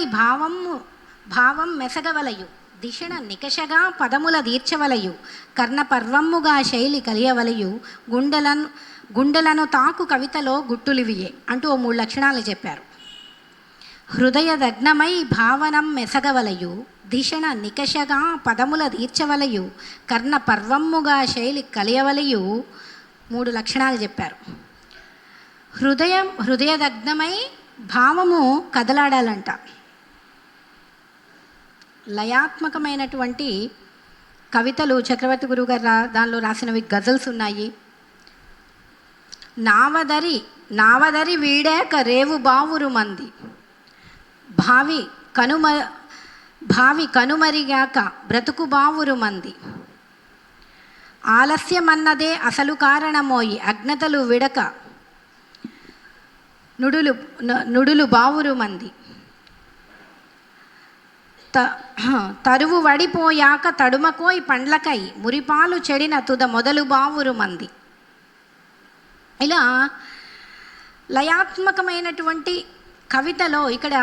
భావం మెసగవలయు, దిశణ నికషగా పదముల దీర్చవలయు, కర్ణ పర్వమ్ముగా శైలి కలియవలయు, గుండెలను తాకు కవితలో గుట్టులివియే అంటూ 3 లక్షణాలు చెప్పారు. హృదయ దగ్నమై భావనం మెసగవలయు, దిశణ నికషగా పదముల దీర్చవలయు, కర్ణ పర్వమ్ముగా శైలి కలియవలయు 3 లక్షణాలు చెప్పారు. హృదయ దగ్నమై భావము కదలాడాలంట. లయాత్మకమైనటువంటి కవితలు చక్రవర్తి గురువు గారు దానిలో రాసినవి గజల్స్ ఉన్నాయి. నావదరి వీడాక రేవు బావురు మంది, భావి కనుమరిగాక బ్రతుకు బావురు మంది, ఆలస్యమన్నదే అసలు కారణమోయి అజ్ఞతలు విడక నుడులు బావురు మంది, తరువు వడిపోయాక తడుమకోయి పండ్లకై మురిపాలు చెడిన తుద మొదలు బావురు మంది. ఇలా లయాత్మకమైనటువంటి కవితలో ఇక్కడ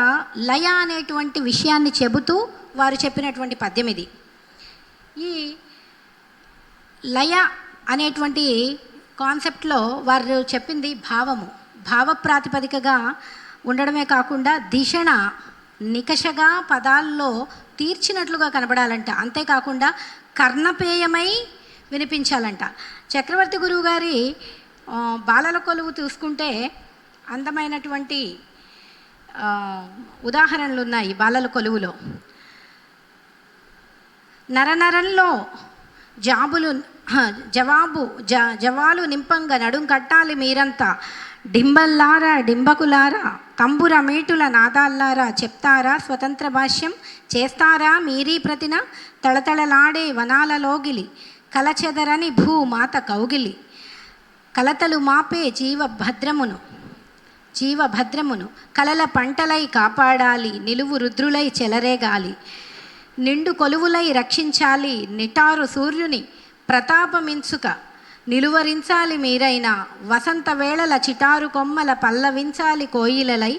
లయ అనేటువంటి విషయాన్ని చెబుతూ వారు చెప్పినటువంటి పద్యం ఇది. ఈ లయ అనేటువంటి కాన్సెప్ట్లో వారు చెప్పింది భావ ప్రాతిపదికగా ఉండడమే కాకుండా దిశణ నికషగా పదాల్లో తీర్చినట్లుగా కనబడాలంట. అంతేకాకుండా కర్ణపేయమై వినిపించాలంట. చక్రవర్తి గురువు గారి బాలల కొలువు చూసుకుంటే అందమైనటువంటి ఉదాహరణలు ఉన్నాయి. బాలల కొలువులో నరనరంలో జవాలు నింపంగా నడుం కట్టాలి మీరంతా, డింబల్లారా డింబకులారా తంబుర మీటుల నాదాల్లారా, చెప్తారా స్వతంత్ర భాష్యం చేస్తారా మీరీ ప్రతిన, తళతళలాడే వనాలలోగిలి కలచెదరని భూమాత కౌగిలి, కలతలు మాపే జీవభద్రమును కలల పంటలై కాపాడాలి, నిలువు రుద్రులై చెలరేగాలి, నిండు కొలువులై రక్షించాలి, నిటారు సూర్యుని ప్రతాపమించుక నిలువరించాలి మీరైనా, వసంత వేళల చిటారు కొమ్మల పల్లవించాలి కోయిలలై,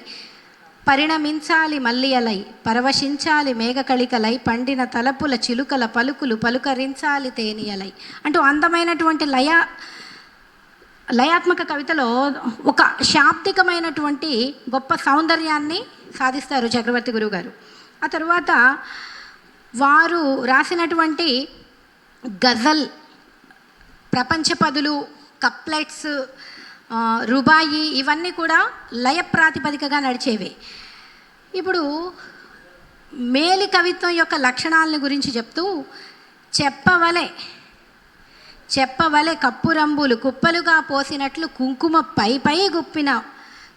పరిణమించాలి మల్లియలై, పరవశించాలి మేఘకళికలై, పండిన తలపుల చిలుకల పలుకులు పలుకరించాలి తేనియలై అంటూ అందమైనటువంటి లయాత్మక కవితలో ఒక శాబ్దికమైనటువంటి గొప్ప సౌందర్యాన్ని సాధిస్తారు చక్రవర్తి గురువు గారు. ఆ తరువాత వారు రాసినటువంటి గజల్, ప్రపంచ పదులు, కప్లెట్స్, రుబాయి ఇవన్నీ కూడా లయ ప్రాతిపదికగా నడిచేవి. ఇప్పుడు మేలి కవిత్వం యొక్క లక్షణాలను గురించి చెప్తూ చెప్పవలే కప్పురంబులు కుప్పలుగా పోసినట్లు కుంకుమ పై గుప్పిన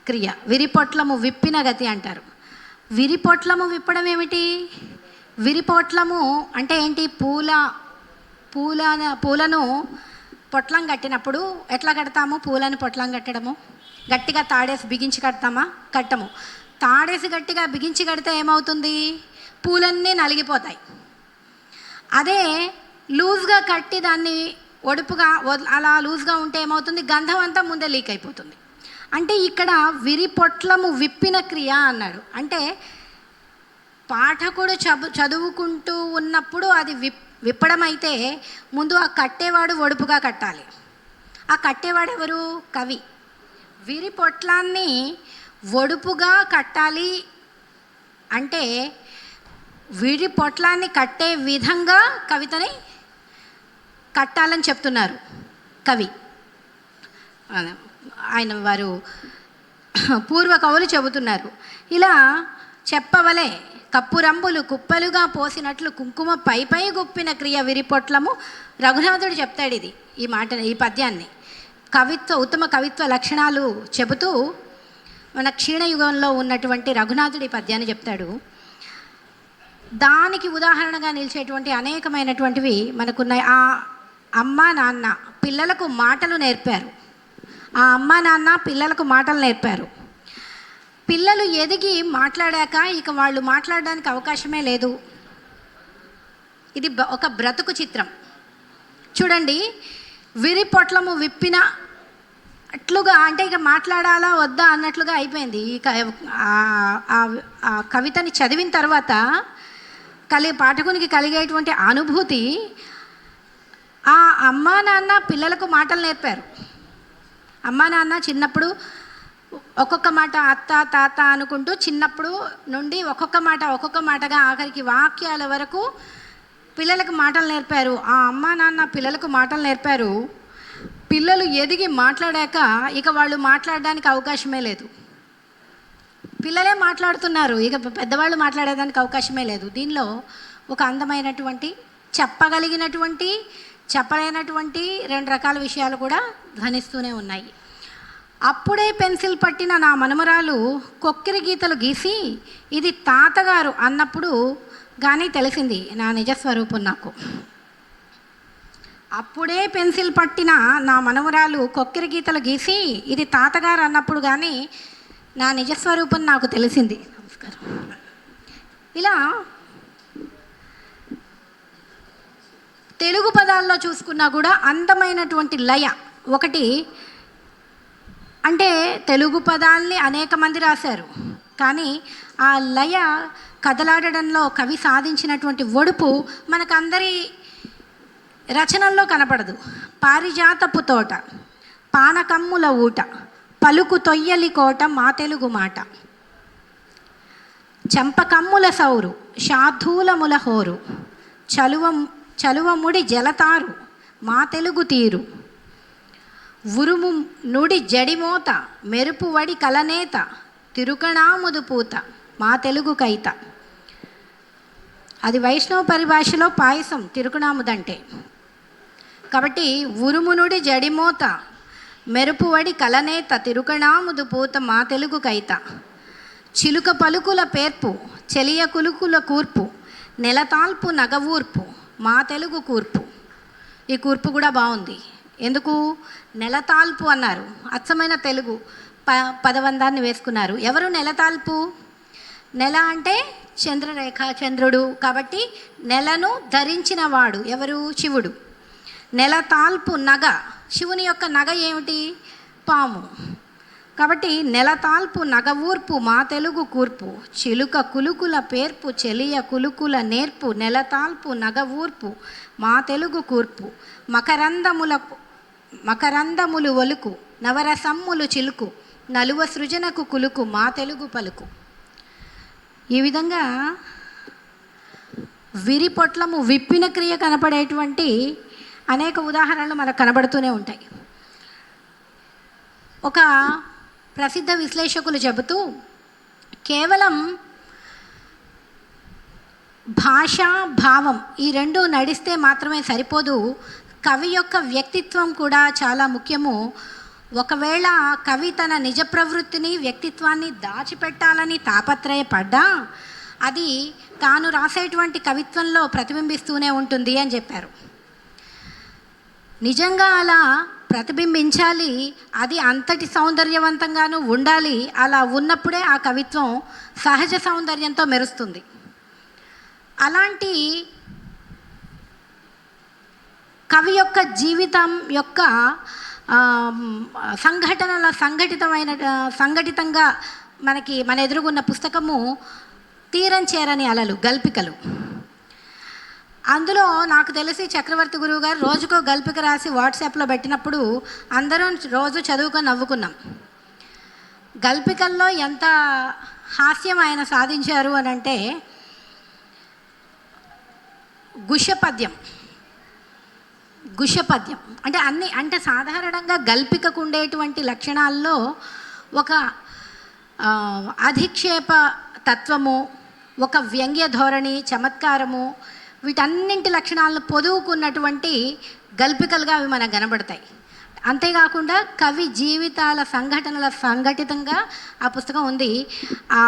క్రియ, విరిపొట్లము విప్పిన గతి అంటారు. విరిపొట్లము విప్పడం ఏమిటి? విరిపొట్లము అంటే ఏంటి? పూలను పొట్లం కట్టినప్పుడు ఎట్లా కడతాము? పూలను పొట్లం కట్టడము, గట్టిగా తాడేసి బిగించి కడతామా? కట్టము. తాడేసి గట్టిగా బిగించి కడితే ఏమవుతుంది? పూలన్నీ నలిగిపోతాయి. అదే లూజ్గా కట్టి దాన్ని ఒడుపుగా అలా లూజ్గా ఉంటే ఏమవుతుంది? గంధం అంతా ముందే లీక్ అయిపోతుంది. అంటే ఇక్కడ విరిపొట్లము విప్పిన క్రియ అన్నాడు. అంటే పాఠకుడు చదువుకుంటూ ఉన్నప్పుడు అది విప్పడం అయితే ముందు ఆ కట్టేవాడు ఒడుపుగా కట్టాలి. ఆ కట్టేవాడు ఎవరు? కవి. విరిపొట్లాన్ని ఒడుపుగా కట్టాలి అంటే విడి పొట్లాన్ని కట్టే విధంగా కవితని కట్టాలని చెప్తున్నారు కవి. ఆయన వారు పూర్వ కవులు చెబుతున్నారు. ఇలా చెప్పవలే కప్పురంబులు కుప్పలుగా పోసినట్లు కుంకుమ పై పై గుప్పిన క్రియ విరిపొట్లము. రఘునాథుడు చెప్తాడు ఈ మాట, ఈ పద్యాన్ని. ఉత్తమ కవిత్వ లక్షణాలు చెబుతూ మన క్షీణయుగంలో ఉన్నటువంటి రఘునాథుడి పద్యాన్ని చెప్తాడు. దానికి ఉదాహరణగా నిలిచేటువంటి అనేకమైనటువంటివి మనకున్నాయి. ఆ అమ్మ నాన్న పిల్లలకు మాటలు నేర్పారు. ఆ అమ్మ నాన్న పిల్లలకు మాటలు నేర్పారు. పిల్లలు ఎదిగి మాట్లాడాక ఇక వాళ్ళు మాట్లాడడానికి అవకాశమే లేదు. ఇది ఒక బ్రతుకు చిత్రం. చూడండి, విరిపొట్లము విప్పిన అట్లుగా, అంటే ఇక మాట్లాడాలా వద్దా అన్నట్లుగా అయిపోయింది. ఇక ఆ కవితని చదివిన తర్వాత పాఠకునికి కలిగేటువంటి అనుభూతి, ఆ అమ్మా నాన్న పిల్లలకు మాటలు నేర్పారు. అమ్మా నాన్న చిన్నప్పుడు ఒక్కొక్క మాట అత్త తాత అనుకుంటూ చిన్నప్పుడు నుండి ఒక్కొక్క మాటగా ఆఖరికి వాక్యాల వరకు పిల్లలకు మాటలు నేర్పారు. ఆ అమ్మా నాన్న పిల్లలకు మాటలు నేర్పారు. పిల్లలు ఎదిగి మాట్లాడాక ఇక వాళ్ళు మాట్లాడడానికి అవకాశమే లేదు. పిల్లలే మాట్లాడుతున్నారు, ఇక పెద్దవాళ్ళు మాట్లాడేదానికి అవకాశమే లేదు. దీనిలో ఒక అందమైనటువంటి, చెప్పగలిగినటువంటి, చెప్పలేనటువంటి రెండు రకాల విషయాలు కూడా ధ్వనిస్తూనే ఉన్నాయి. అప్పుడే పెన్సిల్ పట్టిన నా మనమరాలు కొక్కిరి గీతలు గీసి ఇది తాతగారు అన్నప్పుడు కానీ తెలిసింది నా నిజస్వరూపం నాకు. అప్పుడే పెన్సిల్ పట్టిన నా మనవరాలు కొక్కిరి గీతలు గీసి ఇది తాతగారు అన్నప్పుడు కానీ నా నిజస్వరూపం నాకు తెలిసింది. నమస్కారం. ఇలా తెలుగు పదాల్లో చూసుకున్నా కూడా అందమైనటువంటి లయ ఒకటి. అంటే తెలుగు పదాల్ని అనేక మంది రాశారు, కానీ ఆ లయ కదలాడడంలో కవి సాధించినటువంటి ఒడుపు మనకందరి రచనల్లో కనపడదు. పారిజాతపు తోట, పానకమ్ముల ఊట, పలుకు తొయ్యలి కోట మా తెలుగు మాట, చెంపకమ్ముల సౌరు, శాధూలముల హోరు, చలువముడి జలతారు మా తెలుగు తీరు, ఉరుము నుడి జడిమోత, మెరుపు వడి కలనేత, తిరుకణాముదు పూత మా తెలుగు కైత. అది వైష్ణవ పరిభాషలో పాయసం తిరుకణాముదంటే. కాబట్టి ఉరుమునుడి జడిమోత, మెరుపువడి కలనేత, తిరుకణాముదు పూత మా తెలుగు కైత. చిలుక పలుకుల పేర్పు, చెలియ కులుకుల కూర్పు, నెలతాల్పు నగవూర్పు మా తెలుగు కూర్పు. ఈ కూర్పు కూడా బాగుంది. ఎందుకు నెలతాల్పు అన్నారు? అచ్చమైన తెలుగు పదబంధాన్ని వేసుకున్నారు. ఎవరు నెలతాల్పు? నెల అంటే చంద్రరేఖ, చంద్రుడు. కాబట్టి నెలను ధరించిన వాడు ఎవరు? శివుడు. నెలతాల్పు నగ, శివుని యొక్క నగ ఏమిటి? పాము. కాబట్టి నెలతాల్పు నగవూర్పు మా తెలుగు కూర్పు, చిలుక కులుకుల పేర్పు, చెలియ కులుకుల నేర్పు, నెలతాల్పు నగవూర్పు మా తెలుగు కూర్పు, మకరందములు ఒలుకు, నవరసమ్ములు చిలుకు, నలువ సృజనకు కులుకు మా తెలుగు పలుకు. ఈ విధంగా విరిపొట్లము విప్పిన క్రియ కనపడేటువంటి అనేక ఉదాహరణలు మనకు కనబడుతూనే ఉంటాయి. ఒక ప్రసిద్ధ విశ్లేషకులు చెబుతూ, కేవలం భాష భావం ఈ రెండు నడిస్తే మాత్రమే సరిపోదు, కవి యొక్క వ్యక్తిత్వం కూడా చాలా ముఖ్యము. ఒకవేళ కవి తన నిజ ప్రవృత్తిని, వ్యక్తిత్వాన్ని దాచిపెట్టాలని తాపత్రయపడ్డా అది తాను రాసేటువంటి కవిత్వంలో ప్రతిబింబిస్తూనే ఉంటుంది అని చెప్పారు. నిజంగా అలా ప్రతిబింబించాలి, అది అంతటి సౌందర్యవంతంగానూ ఉండాలి. అలా ఉన్నప్పుడే ఆ కవిత్వం సహజ సౌందర్యంతో మెరుస్తుంది. అలాంటి కవి యొక్క జీవితం యొక్క సంఘటితంగా మన ఎదురుగున్న పుస్తకము తీరం చేరని అలలు, గల్పికలు. అందులో నాకు తెలిసి చక్రవర్తి గురువు గారు రోజుకో గల్పిక రాసి వాట్సాప్లో పెట్టినప్పుడు అందరం రోజు చదువుకొని నవ్వుకున్నాం. గల్పికల్లో ఎంత హాస్యం ఆయన సాధించారు అని అంటే, గుషపద్యం. గుషపద్యం అంటే సాధారణంగా గల్పికకు ఉండేటువంటి లక్షణాల్లో ఒక అధిక్షేప తత్వము, ఒక వ్యంగ్య ధోరణి, చమత్కారము, వీటన్నింటి లక్షణాలను పొదువుకున్నటువంటి గల్పికలుగా అవి మనకు కనబడతాయి. అంతేకాకుండా కవి జీవితాల సంఘటనల సంఘటితంగా ఆ పుస్తకం ఉంది.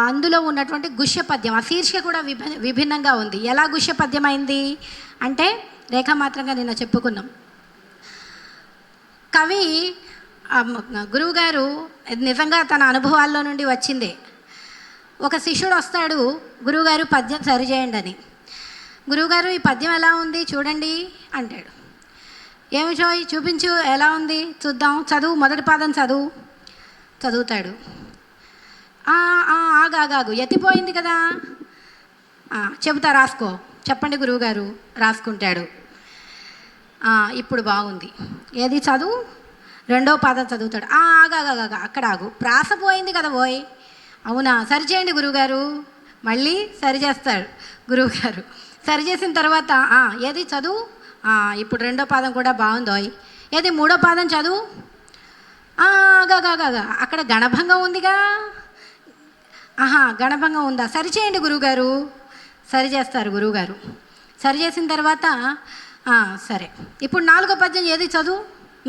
అందులో ఉన్నటువంటి గుష్యపద్యం, ఆ శీర్షిక కూడా విభిన్నంగా ఉంది. ఎలా గుష్యపద్యం అయింది అంటే రేఖామాత్రంగా నిన్న చెప్పుకున్నాం. కవి గురువుగారు నిజంగా తన అనుభవాల్లో నుండి వచ్చిందే. ఒక శిష్యుడు వస్తాడు, గురువుగారు పద్యం సరిచేయండి అని. గురువుగారు ఈ పద్యం ఎలా ఉంది చూడండి అంటాడు. ఏమి చూపించు, ఎలా ఉంది చూద్దాం, చదువు, మొదటి పాదం చదువుతాడు. ఆగాగు ఎత్తిపోయింది కదా, చెబుతా రాసుకో, చెప్పండి గురువుగారు. రాసుకుంటాడు. ఇప్పుడు బాగుంది, ఏది చదువు, రెండో పాదం చదువుతాడు. ఆగాగా అక్కడ ఆగు, ప్రాస పోయింది కదా పోయి. అవునా, సరిచేయండి గురువుగారు. మళ్ళీ సరిచేస్తాడు గురువుగారు. సరిచేసిన తర్వాత ఏది చదువు, ఇప్పుడు రెండో పాదం కూడా బాగుందోయ్, ఏది మూడో పాదం చదువు. ఆగాగా అక్కడ గణభంగం ఉందిగా. గణభంగం ఉందా, సరిచేయండి గురువుగారు. సరిచేస్తారు గురువుగారు. సరిచేసిన తర్వాత సరే, ఇప్పుడు నాలుగో పద్యం ఏది చదువు,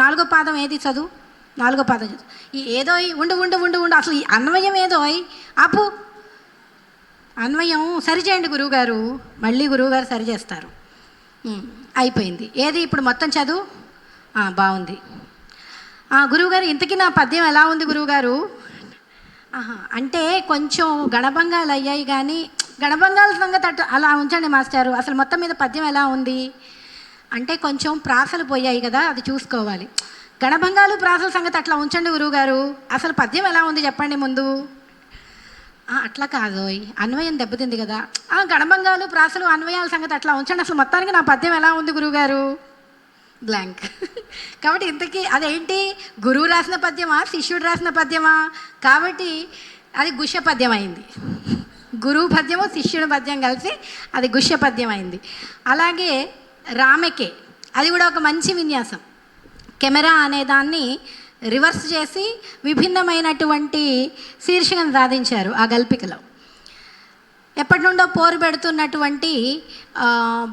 నాలుగో పాదం ఏది చదువు, నాలుగో పాదం చదువు. ఏదో ఉండు ఉండు ఉండు ఉండు అసలు ఈ అన్వయం ఏదో ఆపు, అన్వయం సరిచేయండి గురువుగారు. మళ్ళీ గురువుగారు సరిచేస్తారు. అయిపోయింది, ఏది ఇప్పుడు మొత్తం చదువు. బాగుంది. గురువుగారు ఇంతకీ నా పద్యం ఎలా ఉంది గురువుగారు. అంటే కొంచెం గణభంగాలు అయ్యాయి, కానీ గణభంగాల సంగతి అలా ఉంచండి మాస్టారు. అసలు మొత్తం మీద పద్యం ఎలా ఉంది అంటే కొంచెం ప్రాసలు పోయాయి కదా, అది చూసుకోవాలి. గణభంగాలు ప్రాసల సంగతి అట్లా ఉంచండి గురువుగారు. అసలు పద్యం ఎలా ఉంది చెప్పండి ముందు. అట్లా కాదు, అన్వయం దెబ్బతింది కదా. గణభంగాలు ప్రాసలు అన్వయాల సంగతి అట్లా ఉంచండి, అసలు మొత్తానికి నా పద్యం ఎలా ఉంది గురువుగారు. బ్లాంక్. కాబట్టి ఇంతకీ అదేంటి, గురువు రాసిన పద్యమా, శిష్యుడు రాసిన పద్యమా? కాబట్టి అది గుష్య పద్యం అయింది. గురువు పద్యము శిష్యుడి పద్యం కలిసి అది గుష్య పద్యం అయింది. అలాగే రామెకే, అది కూడా ఒక మంచి విన్యాసం. కెమెరా అనే దాన్ని రివర్స్ చేసి విభిన్నమైనటువంటి శీర్షికను సాధించారు ఆ గల్పికలో. ఎప్పటి నుండో పోరు పెడుతున్నటువంటి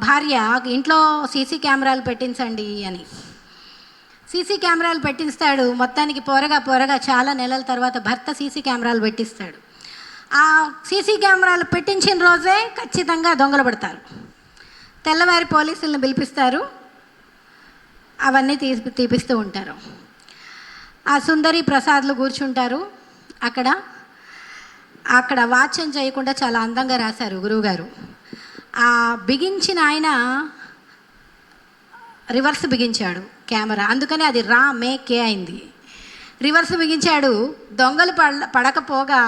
భార్య ఇంట్లో సీసీ కెమెరాలు పెట్టించండి అని. సీసీ కెమెరాలు పెట్టిస్తాడు. మొత్తానికి పోరగా చాలా నెలల తర్వాత భర్త సీసీ కెమెరాలు పెట్టిస్తాడు. ఆ సీసీ కెమెరాలు పెట్టించిన రోజే ఖచ్చితంగా దొంగలు పడతారు. తెల్లవారి పోలీసులను పిలిపిస్తారు, అవన్నీ తీపిస్తూ ఉంటారు. ఆ సుందరి ప్రసాద్లు కూర్చుంటారు అక్కడ వాచ్యం చేయకుండా చాలా అందంగా రాశారు గురువుగారు. ఆ బిగించిన ఆయన రివర్స్ బిగించాడు కెమెరా, అందుకని అది రామెకే అయింది. రివర్స్ బిగించాడు. దొంగలు పడకపోగా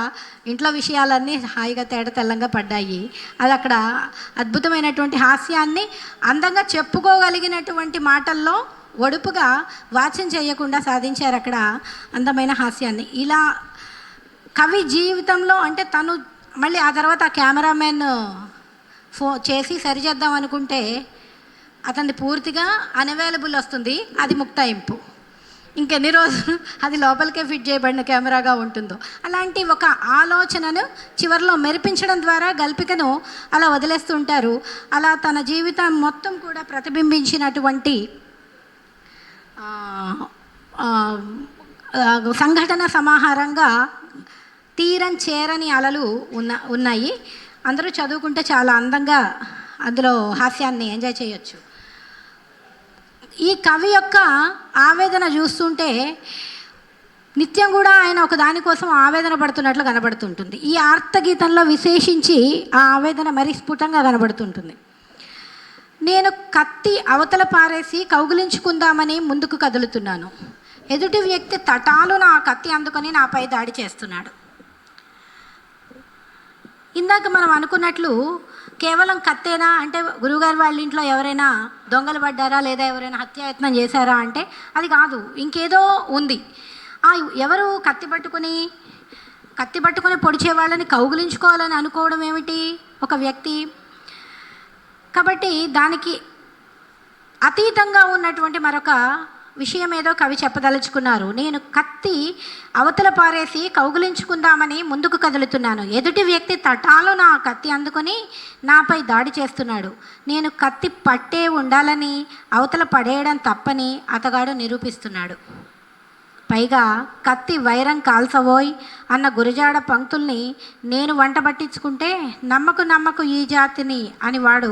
ఇంట్లో విషయాలన్నీ హాయిగా తెల్లంగా పడ్డాయి. అది అక్కడ అద్భుతమైనటువంటి హాస్యాన్ని అందంగా చెప్పుకోగలిగినటువంటి మాటల్లో ఒడుపుగా వాచ్యం చేయకుండా సాధించారు అక్కడ అందమైన హాస్యాన్ని. ఇలా కవి జీవితంలో అంటే తను మళ్ళీ ఆ తర్వాత ఆ కెమెరామెన్ చేసి సరిచేద్దాం అనుకుంటే అతన్ని పూర్తిగా అన్అవైలబుల్ వస్తుంది, అది ముక్తాయింపు. ఇంకెన్ని రోజులు అది లోపలికే ఫిట్ చేయబడిన కెమెరాగా ఉంటుందో. అలాంటి ఒక ఆలోచనను చివరిలో మెరిపించడం ద్వారా గల్పికను అలా వదిలేస్తుంటారు. అలా తన జీవితం మొత్తం కూడా ప్రతిబింబించినటువంటి సంఘటన సమాహారంగా తీరం చేరని అలలు ఉన్నాయి. అందరూ చదువుకుంటే చాలా అందంగా అందులో హాస్యాన్ని ఎంజాయ్ చేయొచ్చు. ఈ కవి యొక్క ఆవేదన చూస్తుంటే నిత్యం కూడా ఆయన ఒక దానికోసం ఆవేదన పడుతున్నట్లు కనబడుతుంటుంది. ఈ ఆర్తగీతంలో విశేషించి ఆ ఆవేదన మరీ స్ఫుటంగా కనబడుతుంటుంది. నేను కత్తి అవతల పారేసి కౌగిలించుకుందామని ముందుకు కదులుతున్నాను. ఎదుటి వ్యక్తి తటాలు నా కత్తి అందుకొని నాపై దాడి చేస్తున్నాడు. ఇందాక మనం అనుకున్నట్లు కేవలం కత్తేనా అంటే గురువుగారు వాళ్ళ ఇంట్లో ఎవరైనా దొంగలు పడ్డారా లేదా ఎవరైనా హత్యాయత్నం చేశారా అంటే అది కాదు, ఇంకేదో ఉంది. ఎవరు కత్తి పట్టుకొని పొడిచే వాళ్ళని కౌగిలించుకోవాలని అనుకోవడం ఏమిటి? ఒక వ్యక్తి కాబట్టి దానికి అతీతంగా ఉన్నటువంటి మరొక విషయం ఏదో కవి చెప్పదలుచుకున్నారు. నేను కత్తి అవతల పారేసి కౌగులించుకుందామని ముందుకు కదులుతున్నాను. ఎదుటి వ్యక్తి తటాలు నా కత్తి అందుకొని నాపై దాడి చేస్తున్నాడు. నేను కత్తి పట్టే ఉండాలని అవతల పడేయడం తప్పని అతగాడు నిరూపిస్తున్నాడు. పైగా కత్తి వైరం కాల్సవోయ్ అన్న గురజాడ పంక్తుల్ని నేను వంట పట్టించుకుంటే నమ్మకు ఈ జాతిని అని వాడు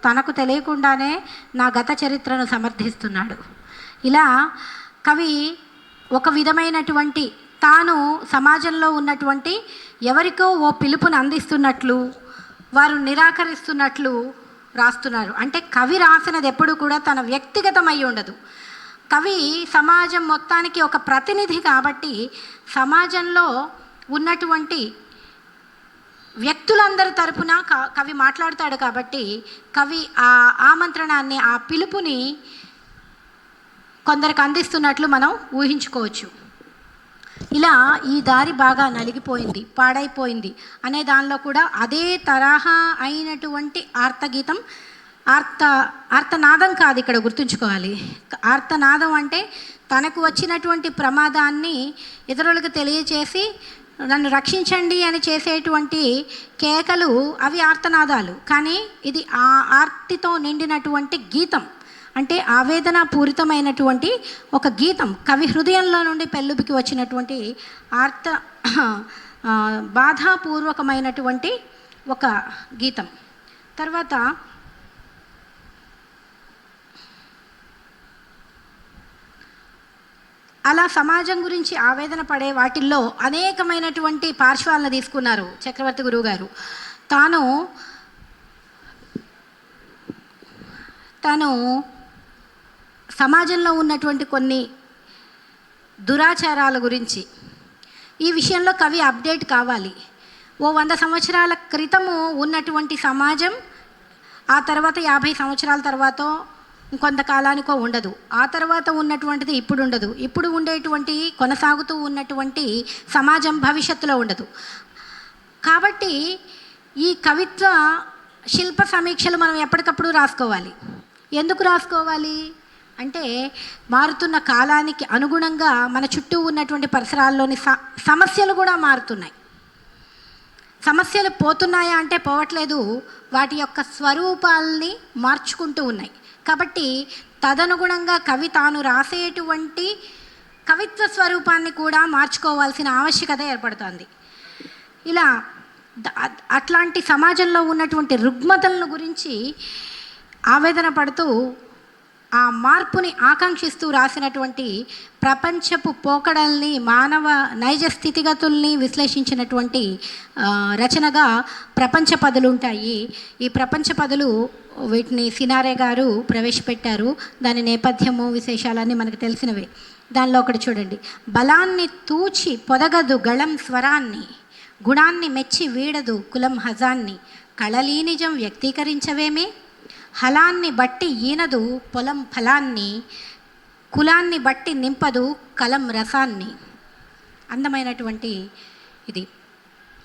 తనకు తెలియకుండానే నా గత చరిత్రను సమర్థిస్తున్నాడు. ఇలా కవి ఒక విధమైనటువంటి తాను సమాజంలో ఉన్నటువంటి ఎవరికో ఓ పిలుపుని అందిస్తున్నట్లు, వారు నిరాకరిస్తున్నట్లు రాస్తున్నారు. అంటే కవి రాసినది ఎప్పుడు కూడా తన వ్యక్తిగతమై ఉండదు. కవి సమాజం మొత్తానికి ఒక ప్రతినిధి కాబట్టి సమాజంలో ఉన్నటువంటి వ్యక్తులందరి తరపున కవి మాట్లాడతాడు. కాబట్టి కవి ఆ ఆమంత్రణాన్ని, ఆ పిలుపుని కొందరికి అందిస్తున్నట్లు మనం ఊహించుకోవచ్చు. ఇలా ఈ దారి బాగా నలిగిపోయింది, పాడైపోయింది అనే దానిలో కూడా అదే తరహా అయినటువంటి ఆర్తగీతం, ఆర్తనాదం కాదు ఇక్కడ గుర్తుంచుకోవాలి. ఆర్తనాదం అంటే తనకు వచ్చినటువంటి ప్రమాదాన్ని ఇతరులకు తెలియచేసి నన్ను రక్షించండి అని చేసేటువంటి కేకలు అవి ఆర్తనాదాలు. కానీ ఇది ఆ ఆర్తితో నిండినటువంటి గీతం, అంటే ఆవేదన పూరితమైనటువంటి ఒక గీతం, కవి హృదయంలో నుండి పెళ్ళుబికి వచ్చినటువంటి బాధాపూర్వకమైనటువంటి ఒక గీతం. తర్వాత అలా సమాజం గురించి ఆవేదన పడే వాటిల్లో అనేకమైనటువంటి పార్శ్వాలను తీసుకున్నారు చక్రవర్తి గురువు గారు. తాను సమాజంలో ఉన్నటువంటి కొన్ని దురాచారాల గురించి, ఈ విషయంలో కవి అప్డేట్ కావాలి. ఓ 100 సంవత్సరాల క్రితము ఉన్నటువంటి సమాజం ఆ తర్వాత 50 సంవత్సరాల తర్వాత కొంతకాలానికో ఉండదు. ఆ తర్వాత ఉన్నటువంటిది ఇప్పుడు ఉండదు. ఇప్పుడు ఉండేటువంటి కొనసాగుతూ ఉన్నటువంటి సమాజం భవిష్యత్తులో ఉండదు. కాబట్టి ఈ కవిత్వ శిల్ప సమీక్షలు మనం ఎప్పటికప్పుడు రాసుకోవాలి. ఎందుకు రాసుకోవాలి అంటే మారుతున్న కాలానికి అనుగుణంగా మన చుట్టూ ఉన్నటువంటి పరిసరాల్లోని సమస్యలు కూడా మారుతున్నాయి. సమస్యలు పోతున్నాయా అంటే పోవట్లేదు, వాటి యొక్క స్వరూపాల్ని మార్చుకుంటూ ఉన్నాయి. కాబట్టి తదనుగుణంగా కవి తాను రాసేటువంటి కవిత్వ స్వరూపాన్ని కూడా మార్చుకోవాల్సిన ఆవశ్యకత ఏర్పడుతుంది. ఇలా అట్లాంటి సమాజంలో ఉన్నటువంటి రుగ్మతలను గురించి ఆవేదన పడుతూ ఆ మార్పుని ఆకాంక్షిస్తూ రాసినటువంటి ప్రపంచపు పోకడల్ని, మానవ నైజ స్థితిగతుల్ని విశ్లేషించినటువంటి రచనగా ప్రపంచ పదులు ఉంటాయి. ఈ ప్రపంచ పదులు వీటిని సినారే గారు ప్రవేశపెట్టారు. దాని నేపథ్యము విశేషాలన్నీ మనకు తెలిసినవే. దానిలో ఒకటి చూడండి. బలాన్ని తూచి పొదగదు గళం స్వరాన్ని, గుణాన్ని మెచ్చి వీడదు కులం హజాన్ని, కళలీ నిజం వ్యక్తీకరించవేమే, హలాన్ని బట్టి ఈనదు పొలం ఫలాన్ని, కులాన్ని బట్టి నింపదు కలం రసాన్ని. అందమైనటువంటి ఇది.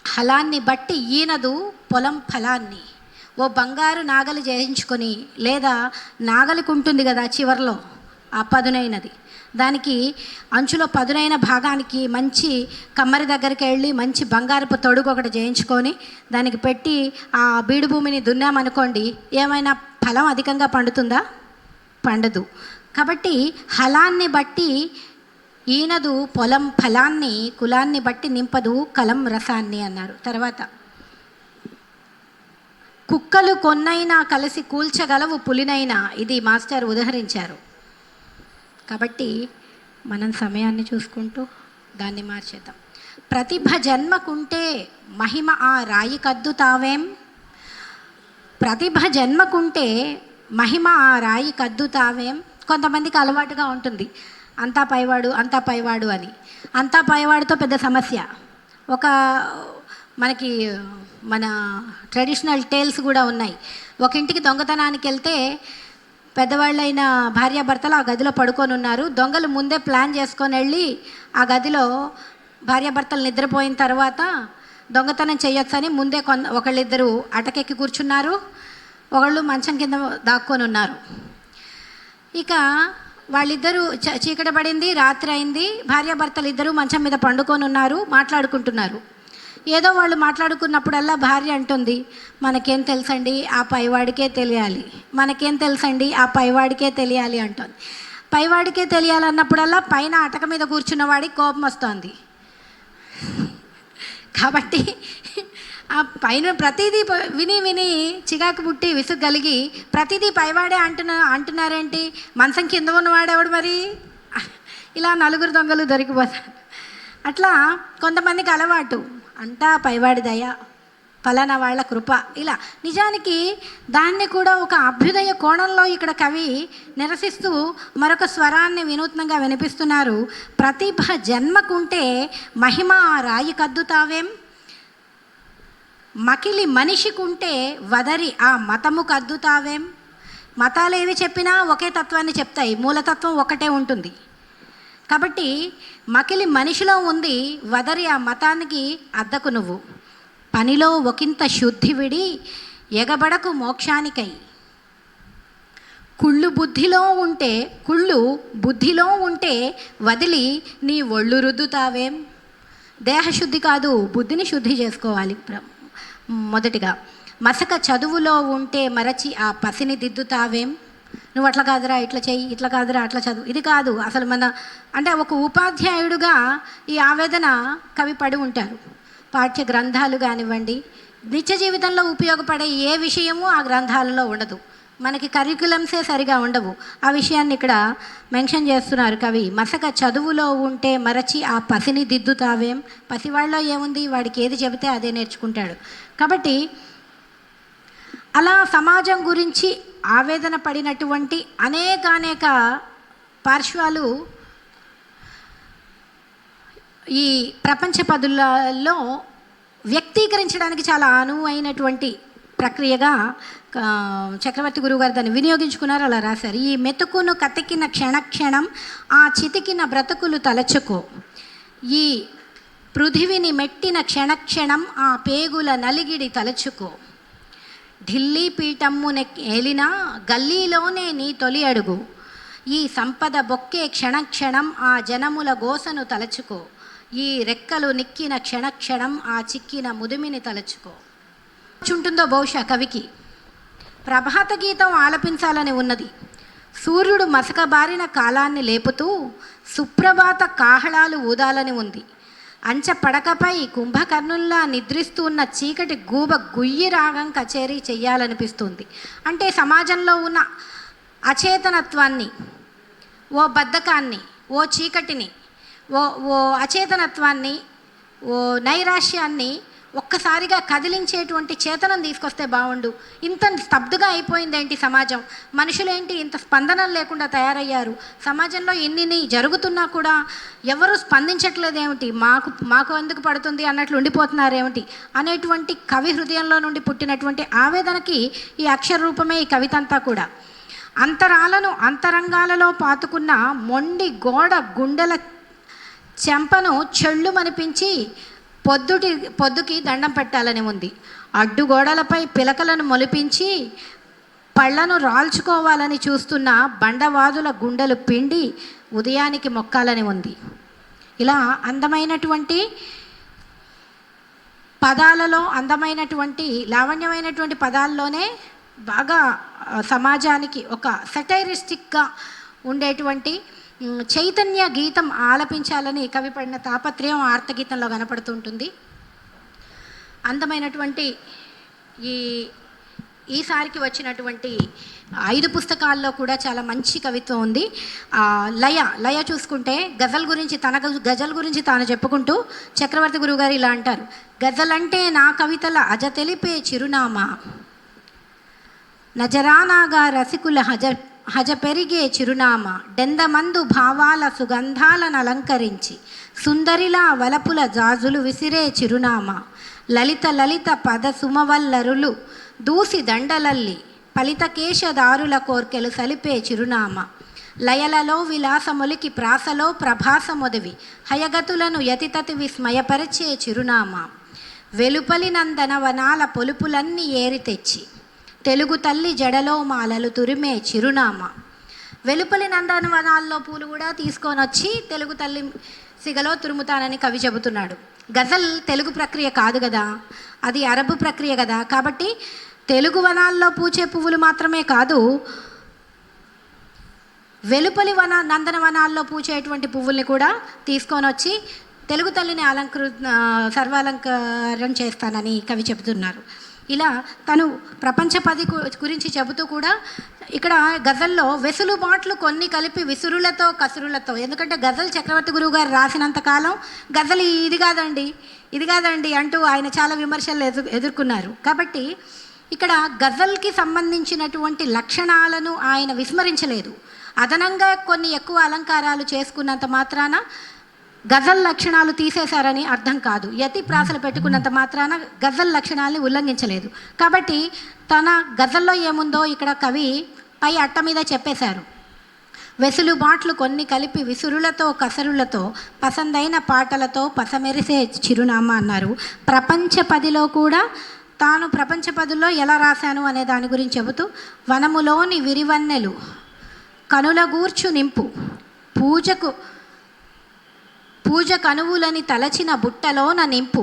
హలాన్ని బట్టి ఈనదు పొలం ఫలాన్ని. ఓ బంగారు నాగలి చేయించుకొని, లేదా నాగలికి ఉంటుంది కదా చివర్లో ఆ పదునైనది, దానికి అంచులో పదునైన భాగానికి మంచి కమ్మరి దగ్గరికి వెళ్ళి మంచి బంగారపు తొడుగు ఒకటి చేయించుకొని దానికి పెట్టి ఆ బీడు భూమిని దున్నామనుకోండి, ఏమైనా ఫలం అధికంగా పండుతుందా? పండదు. కాబట్టి హలాన్ని బట్టి ఈనదు పొలం ఫలాన్ని, కులాన్ని బట్టి నింపదు కలం రసాన్ని అన్నారు. తర్వాత కుక్కలు కొన్నైనా కలిసి కూల్చగలవు పులినైనా, ఇది మాస్టర్ ఉదహరించారు. కాబట్టి మనం సమయాన్ని చూసుకుంటూ దాన్ని మార్చేద్దాం. ప్రతిభ జన్మకుంటే మహిమ ఆ రాయి కద్దుతావేం, ప్రతిభ జన్మకుంటే మహిమ ఆ రాయి కద్దుతావేం. కొంతమందికి అలవాటుగా ఉంటుంది అంతా పైవాడు అంతా పైవాడు అని. అంతా పైవాడితో పెద్ద సమస్య. మనకి మన ట్రెడిషనల్ టేల్స్ కూడా ఉన్నాయి. ఒక ఇంటికి దొంగతనానికి వెళ్తే పెద్దవాళ్ళైన భార్యాభర్తలు ఆ గదిలో పడుకొని ఉన్నారు. దొంగలు ముందే ప్లాన్ చేసుకొని వెళ్ళి ఆ గదిలో భార్యాభర్తలు నిద్రపోయిన తర్వాత దొంగతనం చేయొచ్చని ముందే ఒకళ్ళిద్దరు అటకెక్కి కూర్చున్నారు. ఒకళ్ళు మంచం కింద దాక్కొని ఉన్నారు. ఇక వాళ్ళిద్దరూ చీకటి పడింది, రాత్రి అయింది, భార్యాభర్తలు ఇద్దరూ మంచం మీద పండుకొని ఉన్నారు, మాట్లాడుకుంటున్నారు. ఏదో వాళ్ళు మాట్లాడుకున్నప్పుడల్లా భార్య అంటుంది, మనకేం తెలుసండి ఆ పైవాడికే తెలియాలి, మనకేం తెలుసండి ఆ పైవాడికే తెలియాలి అంటుంది. పైవాడికే తెలియాలన్నప్పుడల్లా పైన అటక మీద కూర్చున్న వాడికి కోపం వస్తుంది. కాబట్టి ఆ పైన ప్రతిదీ విని విని చికాకు పుట్టి విసుగు కలిగి ప్రతిదీ పైవాడే అంటున్నారేంటి, మంచం కింద ఉన్నవాడేవాడు మరి, ఇలా నలుగురు దొంగలు దొరికిపోతారు. అట్లా కొంతమందికి అలవాటు, అంతా పైవాడి దయ, ఫలానా వాళ్ళ కృప, ఇలా. నిజానికి దాన్ని కూడా ఒక అభ్యుదయ కోణంలో ఇక్కడ కవి నిరసిస్తూ మరొక స్వరాన్ని వినూత్నంగా వినిపిస్తున్నారు. ప్రతిభ జన్మకుంటే మహిమ రాయి కద్దుతావేం, మకిలి మనిషికుంటే వదరి ఆ మతము కద్దుతావేం. మతాలు ఏవి చెప్పినా ఒకే తత్వాన్ని చెప్తాయి, మూలతత్వం ఒకటే ఉంటుంది. కాబట్టి మకిలి మనిషిలో ఉంది, వదరి ఆ మతానికి అద్దకు నువ్వు. పనిలో ఒకంత శుద్ధి విడి ఎగబడకు మోక్షానికై. కుళ్ళు బుద్ధిలో ఉంటే వదిలి నీ ఒళ్ళు రుద్దుతావేం. దేహశుద్ధి కాదు, బుద్ధిని శుద్ధి చేసుకోవాలి. మొదటిగా మసక చదువులో ఉంటే మరచి ఆ పసిని దిద్దుతావేం. నువ్వు అట్లా కాదురా ఇట్లా చెయ్యి, ఇట్లా కాదురా అట్లా చదువు, ఇది కాదు అసలు. అంటే ఒక ఉపాధ్యాయుడుగా ఈ ఆవేదన కవి పడి ఉంటారు. పాఠ్య గ్రంథాలు కానివ్వండి, నిత్య జీవితంలో ఉపయోగపడే ఏ విషయము ఆ గ్రంథాలలో ఉండదు. మనకి కరికులమ్సే సరిగా ఉండవు. ఆ విషయాన్ని ఇక్కడ మెన్షన్ చేస్తున్నారు కవి. మసక చదువులో ఉంటే మరచి ఆ పసిని దిద్దుతావేం. పసివాళ్ళలో ఏముంది, వాడికి ఏది చెబితే అదే నేర్చుకుంటాడు. కాబట్టి అలా సమాజం గురించి ఆవేదన పడినటువంటి అనేక పార్శ్వాలు ఈ ప్రపంచ పదులలో వ్యక్తీకరించడానికి చాలా అనువైనటువంటి ప్రక్రియగా చక్రవర్తి గురువుగారు దాన్ని వినియోగించుకున్నారు, అలా రాశారు. ఈ మెతుకును కతికిన క్షణక్షణం ఆ చితికిన బ్రతుకులు తలచుకో, ఈ పృథివిని మెట్టిన క్షణక్షణం ఆ పేగుల నలిగిడి తలచుకో, ఢిల్లీ పీఠమ్మున ఏలినా గల్లీలోనే నీ తొలి అడుగు, ఈ సంపద బొక్కే క్షణక్షణం ఆ జనముల గోసను తలచుకో, ఈ రెక్కలు నిక్కిన క్షణక్షణం ఆ చిక్కిన ముదిమిని తలచుకో. చుంటుందో బహుశా కవికి ప్రభాత గీతం ఆలపించాలని ఉన్నది. సూర్యుడు మసకబారిన కాలాన్ని లేపుతూ సుప్రభాత కాహళాలు ఊదాలని ఉంది. అంచ పడకపై కుంభకర్ణుల్లా నిద్రిస్తూ ఉన్న చీకటి గూబ గుయ్యి రాగం కచేరీ చెయ్యాలనిపిస్తుంది. అంటే సమాజంలో ఉన్న అచేతనత్వాన్ని, ఓ బద్ధకాన్ని, ఓ చీకటిని, ఓ అచేతనత్వాన్ని, ఓ నైరాశ్యాన్ని ఒక్కసారిగా కదిలించేటువంటి చేతనం తీసుకొస్తే బాగుండు. ఇంత స్తబ్దుగా అయిపోయిందేంటి సమాజం, మనుషులేంటి ఇంత స్పందన లేకుండా తయారయ్యారు, సమాజంలో ఎన్ని జరుగుతున్నా కూడా ఎవరు స్పందించట్లేదేమిటి, మాకు ఎందుకు పడుతుంది అన్నట్లు ఉండిపోతున్నారేమిటి అనేటువంటి కవి హృదయంలో నుండి పుట్టినటువంటి ఆవేదనకి ఈ అక్షర రూపమే ఈ కవిత అంతా కూడా. అంతరాలను అంతరంగాలలో పాతుకున్న మొండి గోడ గుండెల చెంపను చెళ్ళుమనిపించి పొద్దుకి దండం పెట్టాలని ఉంది. అడ్డుగోడలపై పిలకలను మొలిపించి పళ్ళను రాల్చుకోవాలని చూస్తున్న బండవాదుల గుండెలు పిండి ఉదయానికి మొక్కాలని ఉంది. ఇలా అందమైనటువంటి పదాలలో, అందమైనటువంటి లావణ్యమైనటువంటి పదాల్లోనే బాగా సమాజానికి ఒక సెటైరిస్టిక్గా ఉండేటువంటి చైతన్య గీతం ఆలపించాలని కవి పడిన తాపత్రయం ఆర్తగీతంలో కనపడుతుంటుంది. అందమైనటువంటి ఈసారికి వచ్చినటువంటి 5 పుస్తకాల్లో కూడా చాలా మంచి కవిత్వం ఉంది. లయ చూసుకుంటే గజల్ గురించి తాను చెప్పుకుంటూ చక్రవర్తి గురువుగారు ఇలా అంటారు: గజల్ అంటే నా కవితల అజ తెలిపే చిరునామా, నజరానాగా రసికుల హజ పెరిగే చిరునామా, డెందమందు భావాల సుగంధాలను అలంకరించి సుందరిలా వలపుల జాజులు విసిరే చిరునామా, లలిత పద సుమవల్లరులు దూసి దండలల్లి ఫలితకేశదారుల కోర్కెలు సలిపే చిరునామా, లయలలో విలాసములికి ప్రాసలో ప్రభాసమొదివి హయగతులను యతితతి విస్మయపరిచే చిరునామా, వెలుపలి నందన వనాల పొలుపులన్నీ ఏరి తెచ్చి తెలుగు తల్లి జడలో మాలలు తురిమే చిరునామా. వెలుపలి నందనవనాల్లో పూలు కూడా తీసుకొని వచ్చి తెలుగు తల్లి సిగలో తురుముతానని కవి చెబుతున్నాడు. గజల్ తెలుగు ప్రక్రియ కాదు కదా, అది అరబు ప్రక్రియ కదా. కాబట్టి తెలుగు వనాల్లో పూచే పువ్వులు మాత్రమే కాదు, వెలుపలి నందనవనాల్లో పూచేటువంటి పువ్వుల్ని కూడా తీసుకొని వచ్చి తెలుగు తల్లిని సర్వాలంకారం చేస్తానని కవి చెబుతున్నారు. ఇలా తను ప్రపంచ పది గురించి చెబుతూ కూడా ఇక్కడ గజల్లో వెసులుబాట్లు కొన్ని కలిపి విసురులతో కసురులతో, ఎందుకంటే గజల్ చక్రవర్తి గురువు గారు రాసినంతకాలం గజల్ ఇది కాదండి అంటూ ఆయన చాలా విమర్శలు ఎదుర్కొన్నారు. కాబట్టి ఇక్కడ గజల్కి సంబంధించినటువంటి లక్షణాలను ఆయన విస్మరించలేదు. అదనంగా కొన్ని ఎక్కువ అలంకారాలు చేసుకున్నంత మాత్రాన గజల్ లక్షణాలు తీసేశారని అర్థం కాదు. యతి ప్రాసలు పెట్టుకున్నంత మాత్రాన గజల్ లక్షణాలని ఉల్లంఘించలేదు. కాబట్టి తన గజల్లో ఏముందో ఇక్కడ కవి పై అట్ట మీద చెప్పేశారు. వెసులుబాట్లు కొన్ని కలిపి విసురులతో కసరులతో పసందైన పాటలతో పసమెరిసే చిరునామా అన్నారు. ప్రపంచ పదిలో కూడా తాను ప్రపంచ పదుల్లో ఎలా రాశాను అనే దాని గురించి చెబుతూ, వనములోని విరివన్నెలు కనుల గూర్చు నింపు పూజ కనువులని తలచిన బుట్టలోన నింపు,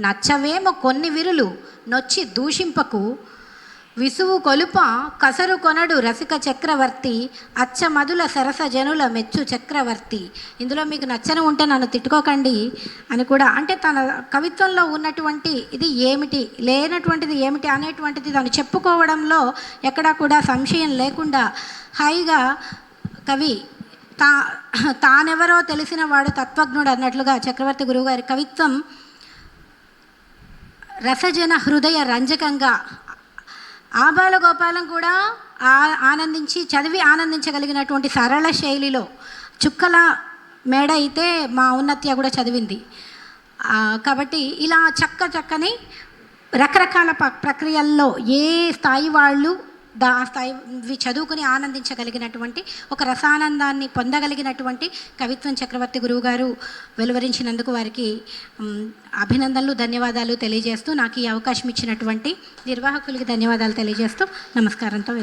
నచ్చవేమో కొన్ని విరులు నొచ్చి దూషింపకు, విసువు కొలుప కసరు కొనడు రసిక చక్రవర్తి, అచ్చమదుల సరస జనుల మెచ్చు చక్రవర్తి. ఇందులో మీకు నచ్చని ఉంటే నన్ను తిట్టుకోకండి అని కూడా, అంటే తన కవిత్వంలో ఉన్నటువంటి ఇది ఏమిటి, లేనటువంటిది ఏమిటి అనేటువంటిది తను చెప్పుకోవడంలో ఎక్కడా కూడా సంశయం లేకుండా హాయిగా కవి తానెవరో తెలిసిన వాడు తత్వజ్ఞుడు అన్నట్లుగా చక్రవర్తి గురువుగారి కవిత్వం రసజన హృదయ రంజకంగా, ఆబాలగోపాలం కూడా చదివి ఆనందించగలిగినటువంటి సరళ శైలిలో, చుక్కల మేడ అయితే మా ఔన్నత్య కూడా చదివింది. కాబట్టి ఇలా చక్కని రకరకాల ప్రక్రియల్లో ఏ స్థాయి వాళ్ళు ఆ స్థాయి చదువుకుని ఆనందించగలిగినటువంటి ఒక రసానందాన్ని పొందగలిగినటువంటి కవిత్వం చక్రవర్తి గురువు గారు వెలువరించినందుకు వారికి అభినందనలు, ధన్యవాదాలు తెలియజేస్తూ, నాకు ఈ అవకాశం ఇచ్చినటువంటి నిర్వాహకులకి ధన్యవాదాలు తెలియజేస్తూ నమస్కారంతో